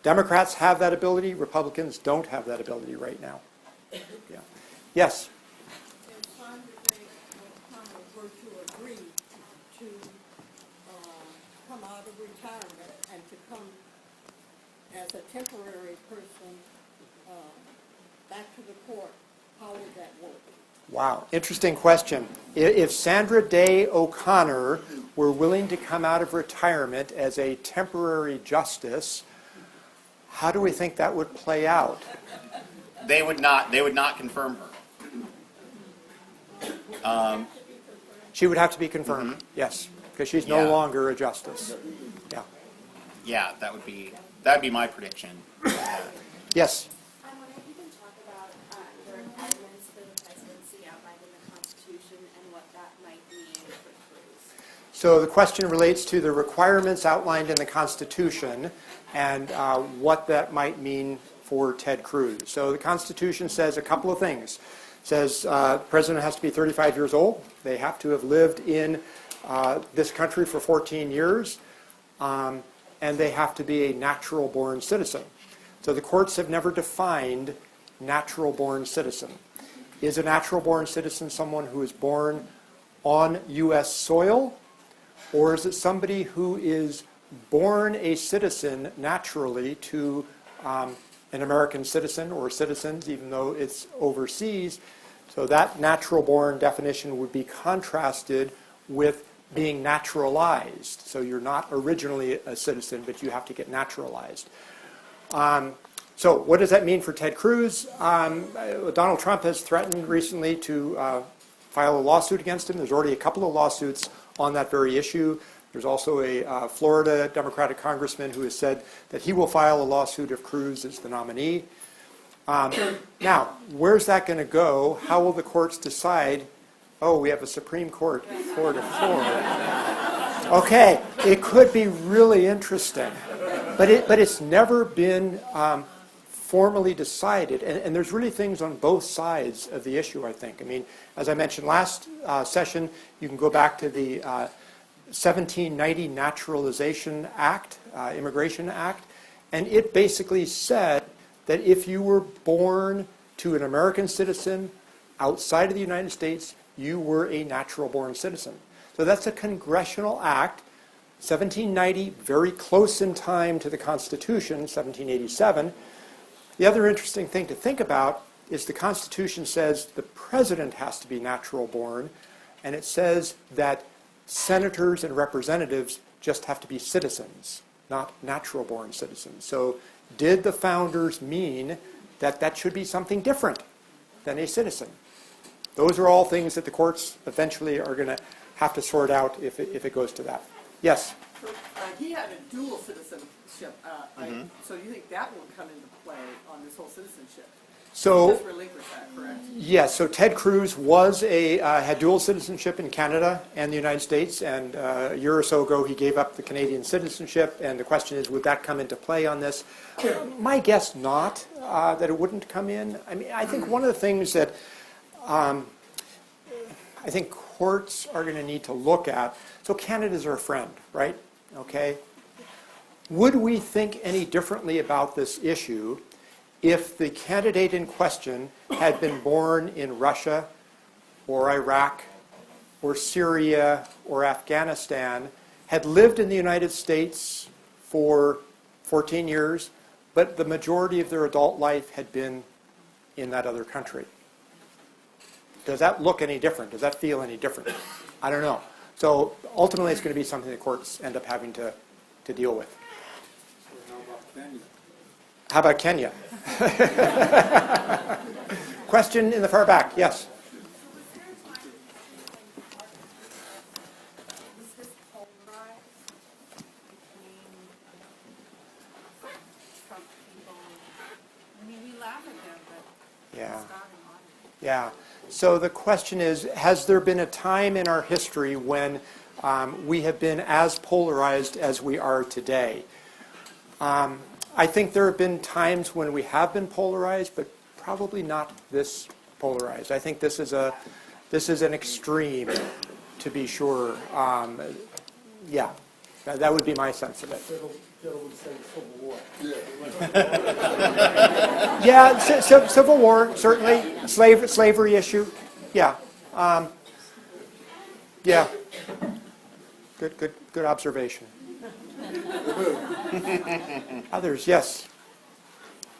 Democrats have that ability. Republicans don't have that ability right now. Yeah. Yes? If Sandra Day O'Connor were to agree to come out of retirement and to come as a temporary person back to the court, how would that work? Wow, interesting question. If Sandra Day O'Connor were willing to come out of retirement as a temporary justice, how do we think that would play out? They would not confirm her. She would have to be confirmed, yes, because she's no longer a justice. Yeah. Yeah, that would be my prediction. Yes. I wonder if you can talk about the requirements for the presidency outlined in the Constitution and what that might mean for Cruz. So the question relates to the requirements outlined in the Constitution and what that might mean for Ted Cruz. So the Constitution says a couple of things. It says the president has to be 35 years old. They have to have lived in this country for 14 years. And they have to be a natural-born citizen. So the courts have never defined natural-born citizen. Is a natural-born citizen someone who is born on U.S. soil, or is it somebody who is born a citizen naturally to an American citizen or citizens, even though it's overseas? So that natural-born definition would be contrasted with being naturalized. So you're not originally a citizen, but you have to get naturalized. So what does that mean for Ted Cruz? Donald Trump has threatened recently to file a lawsuit against him. There's already a couple of lawsuits on that very issue. There's also a Florida Democratic congressman who has said that he will file a lawsuit if Cruz is the nominee. Now, where's that going to go? How will the courts decide? Oh, we have a Supreme Court 4-4. Okay, it could be really interesting, but it's never been formally decided, and there's really things on both sides of the issue, I think. I mean, as I mentioned last session, you can go back to the 1790 Naturalization Act, Immigration Act, and it basically said that if you were born to an American citizen outside of the United States, you were a natural-born citizen. So that's a congressional act, 1790, very close in time to the Constitution, 1787. The other interesting thing to think about is the Constitution says the president has to be natural born, and it says that senators and representatives just have to be citizens, not natural born citizens. So did the founders mean that that should be something different than a citizen? Those are all things that the courts eventually are going to have to sort out if it goes to that. Yes? He had a dual citizenship, so you think that will come into play on this whole citizenship? So, Just relinquish that, correct? yes, so Ted Cruz had dual citizenship in Canada and the United States, and a year or so ago he gave up the Canadian citizenship, and the question is, would that come into play on this? My guess not, that it wouldn't come in. I mean, I think one of the things that I think courts are going to need to look at, so Canada's our friend, right? Okay. Would we think any differently about this issue if the candidate in question had been born in Russia or Iraq or Syria or Afghanistan, had lived in the United States for 14 years, but the majority of their adult life had been in that other country? Does that look any different? Does that feel any different? I don't know. So ultimately it's going to be something the courts end up having to deal with. How about Kenya? Question in the far back. Yes. Is this polarized between Trump people? I mean, we laugh at them, but Yeah. it's not an Yeah. So the question is, has there been a time in our history when we have been as polarized as we are today? I think there have been times when we have been polarized, but probably not this polarized. I think this is an extreme, to be sure. Yeah, that would be my sense of it. Yeah, Civil War, certainly. Slavery issue. Yeah. Yeah. Good observation. Others, yes.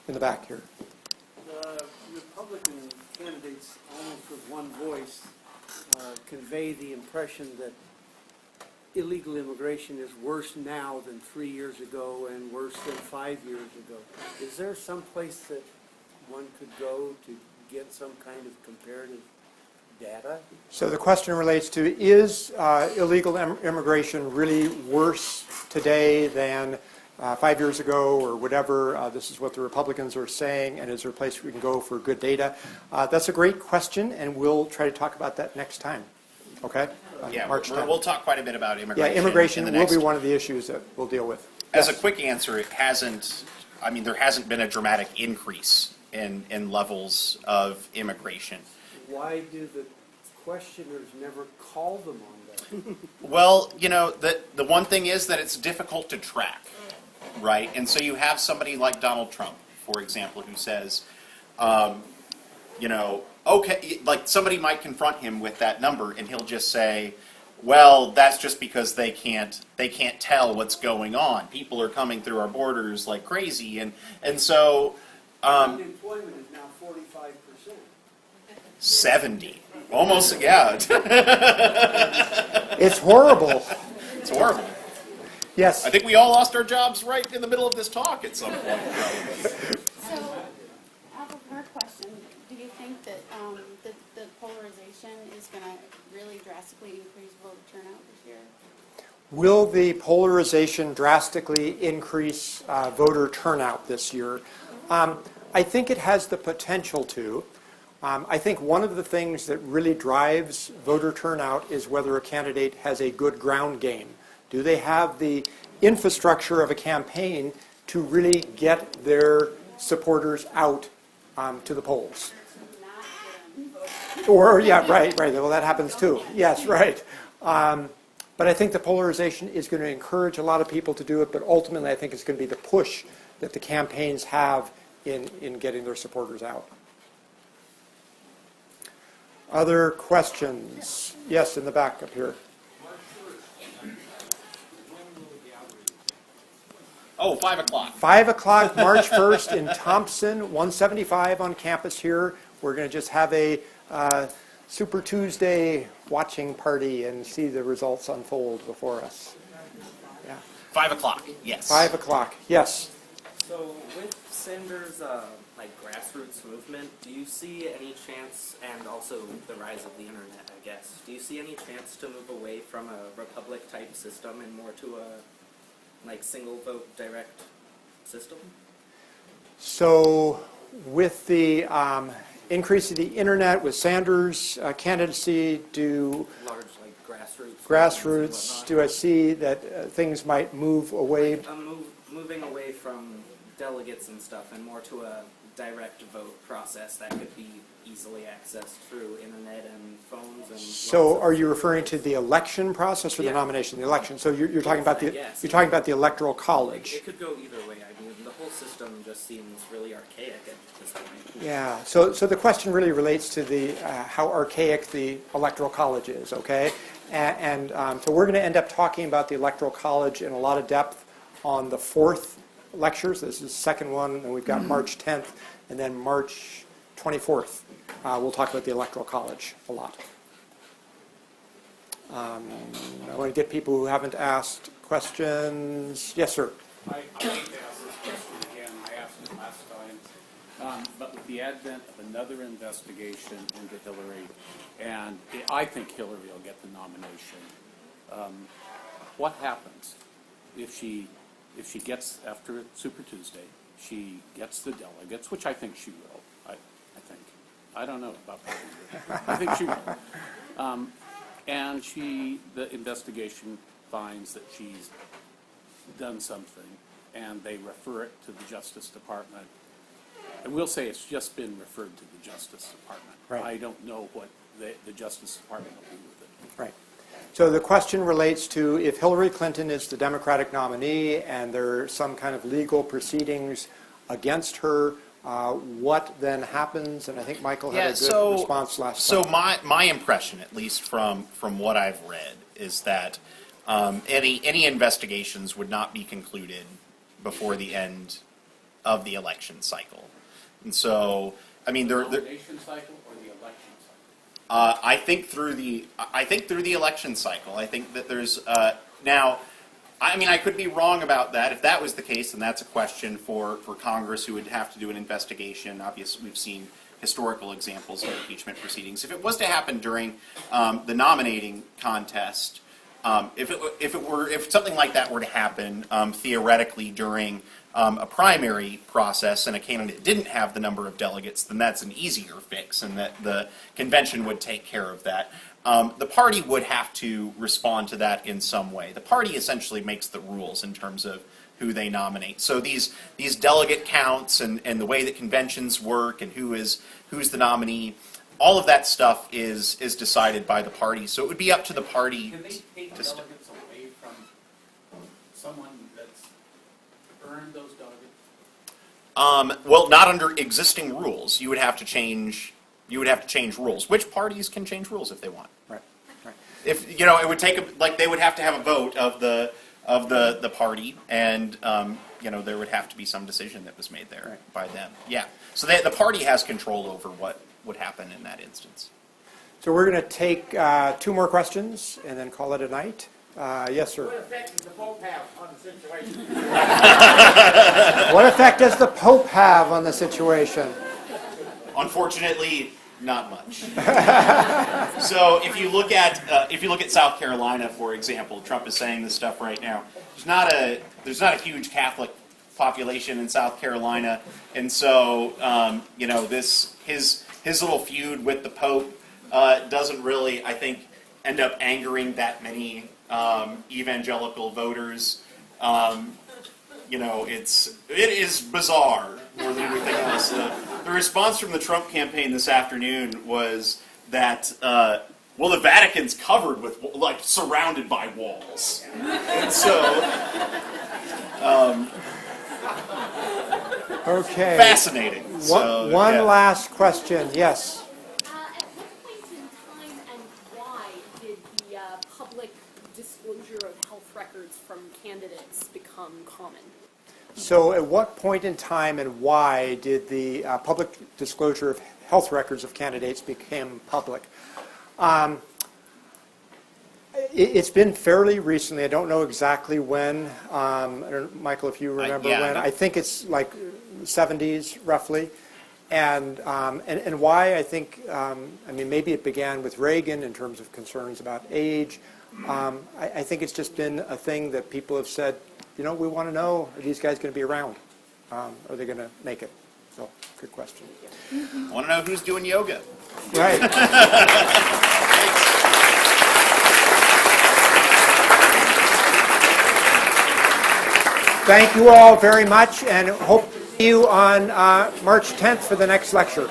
In the back here. The Republican candidates, almost with one voice, convey the impression that illegal immigration is worse now than 3 years ago and worse than 5 years ago. Is there some place that one could go to get some kind of comparative data? So the question relates to, is illegal immigration really worse today than 5 years ago or whatever? This is what the Republicans are saying, and is there a place we can go for good data? That's a great question, and we'll try to talk about that next time. Okay? Yeah, March 10th. we'll talk quite a bit about immigration. Yeah, immigration in the will next be one of the issues that we'll deal with. As Yes. a quick answer, it hasn't. I mean, there hasn't been a dramatic increase in levels of immigration. Why do the questioners never call them on that? Well, you know, the one thing is that it's difficult to track, right? And so you have somebody like Donald Trump, for example, who says, you know, okay, like somebody might confront him with that number, and he'll just say, well, that's just because they can't tell what's going on. People are coming through our borders like crazy, and so Unemployment is now 45%. 70, almost, yeah, It's horrible. it's horrible. Yes. I think we all lost our jobs right in the middle of this talk at some point, probably. So, I have a hard question. Do you think that the polarization is going to really drastically increase voter turnout this year? Will the polarization drastically increase voter turnout this year? I think it has the potential to. I think one of the things that really drives voter turnout is whether a candidate has a good ground game. Do they have the infrastructure of a campaign to really get their supporters out to the polls? Or, yeah, right. Well, that happens too. Yes, right. But I think the polarization is going to encourage a lot of people to do it, but ultimately I think it's going to be the push that the campaigns have in getting their supporters out. Other questions? Yes, in the back up here. Oh, 5 o'clock. 5 o'clock, March 1st in Thompson, 175 on campus here. We're going to just have a Super Tuesday watching party and see the results unfold before us. Yeah. 5 o'clock, yes. 5 o'clock, yes. So with Sanders' like grassroots movement, do you see any chance, and also the rise of the internet, I guess, do you see any chance to move away from a republic type system and more to a like single vote direct system? So with the increase of the internet, with Sanders' candidacy, do Large like grassroots. do I see that things might move away? Moving away from delegates and stuff and more to a direct vote process that could be easily accessed through internet and phones and. So are you referring to the election process or the Yeah. nomination? The election. So you're talking about the Yes. you're talking about the electoral college. It could go either way. I mean, the whole system just seems really archaic at this point. Yeah. So the question really relates to the how archaic the electoral college is. Okay. And so we're going to end up talking about the electoral college in a lot of depth on the 4th lectures. This is the second one, and we've got March 10th, and then March 24th. We'll talk about the electoral college a lot. I want to get people who haven't asked questions. Yes, sir. I hate to ask this question again. I asked it last time. But with the advent of another investigation into Hillary, and I think Hillary will get the nomination, what happens if she gets, after Super Tuesday, she gets the delegates, which I think she will, I think. I don't know about that. I think she will. And the investigation finds that she's done something, and they refer it to the Justice Department. And we'll say it's just been referred to the Justice Department. Right. I don't know what the Justice Department will do with it. Right. So the question relates to if Hillary Clinton is the Democratic nominee and there are some kind of legal proceedings against her, what then happens? And I think Michael had a good response last time. So my impression, at least from what I've read, is that any investigations would not be concluded before the end of the election cycle. And so, I mean, The nomination cycle or the election cycle? I think through the election cycle. I think that there's now. I mean, I could be wrong about that. If that was the case, then that's a question for Congress, who would have to do an investigation. Obviously, we've seen historical examples of impeachment proceedings. If it was to happen during the nominating contest, if something like that were to happen theoretically during a primary process and a candidate didn't have the number of delegates, then that's an easier fix, and that the convention would take care of that. The party would have to respond to that in some way. The party essentially makes the rules in terms of who they nominate. So these delegate counts and the way that conventions work and who's the nominee, all of that stuff is decided by the party. So it would be up to the party. Can they take delegates away from someone that's earned those delegates? Well, not under existing rules. You would have to change rules. Which parties can change rules if they want? Right. Right. If it would take they would have to have a vote of the party, and there would have to be some decision that was made there by them. Yeah. So the party has control over what would happen in that instance. So we're going to take 2 more questions and then call it a night. Yes, sir. What effect does the Pope have on the situation? What effect does the Pope have on the situation? Unfortunately, not much. So if you look at South Carolina, for example, Trump is saying this stuff right now. There's not a huge Catholic population in South Carolina, and so his little feud with the Pope doesn't really, I think, end up angering that many evangelical voters. It is bizarre more than anything else. The response from the Trump campaign this afternoon was that, the Vatican's covered with, surrounded by walls. And so, Okay. fascinating. One last question. Yes. At what point in time and why did the public disclosure of health records from candidates become common? So at what point in time and why did the public disclosure of health records of candidates become public? It's been fairly recently. I don't know exactly when. I don't know, Michael, if you remember yeah, when. no. I think it's like 70s, roughly. And why, I think, I mean, maybe it began with Reagan in terms of concerns about age. I think it's just been a thing that people have said, you know, we want to know, are these guys going to be around? Are they going to make it? So, good question. I want to know who's doing yoga. Right. Thank you all very much, and hope to see you on March 10th for the next lecture.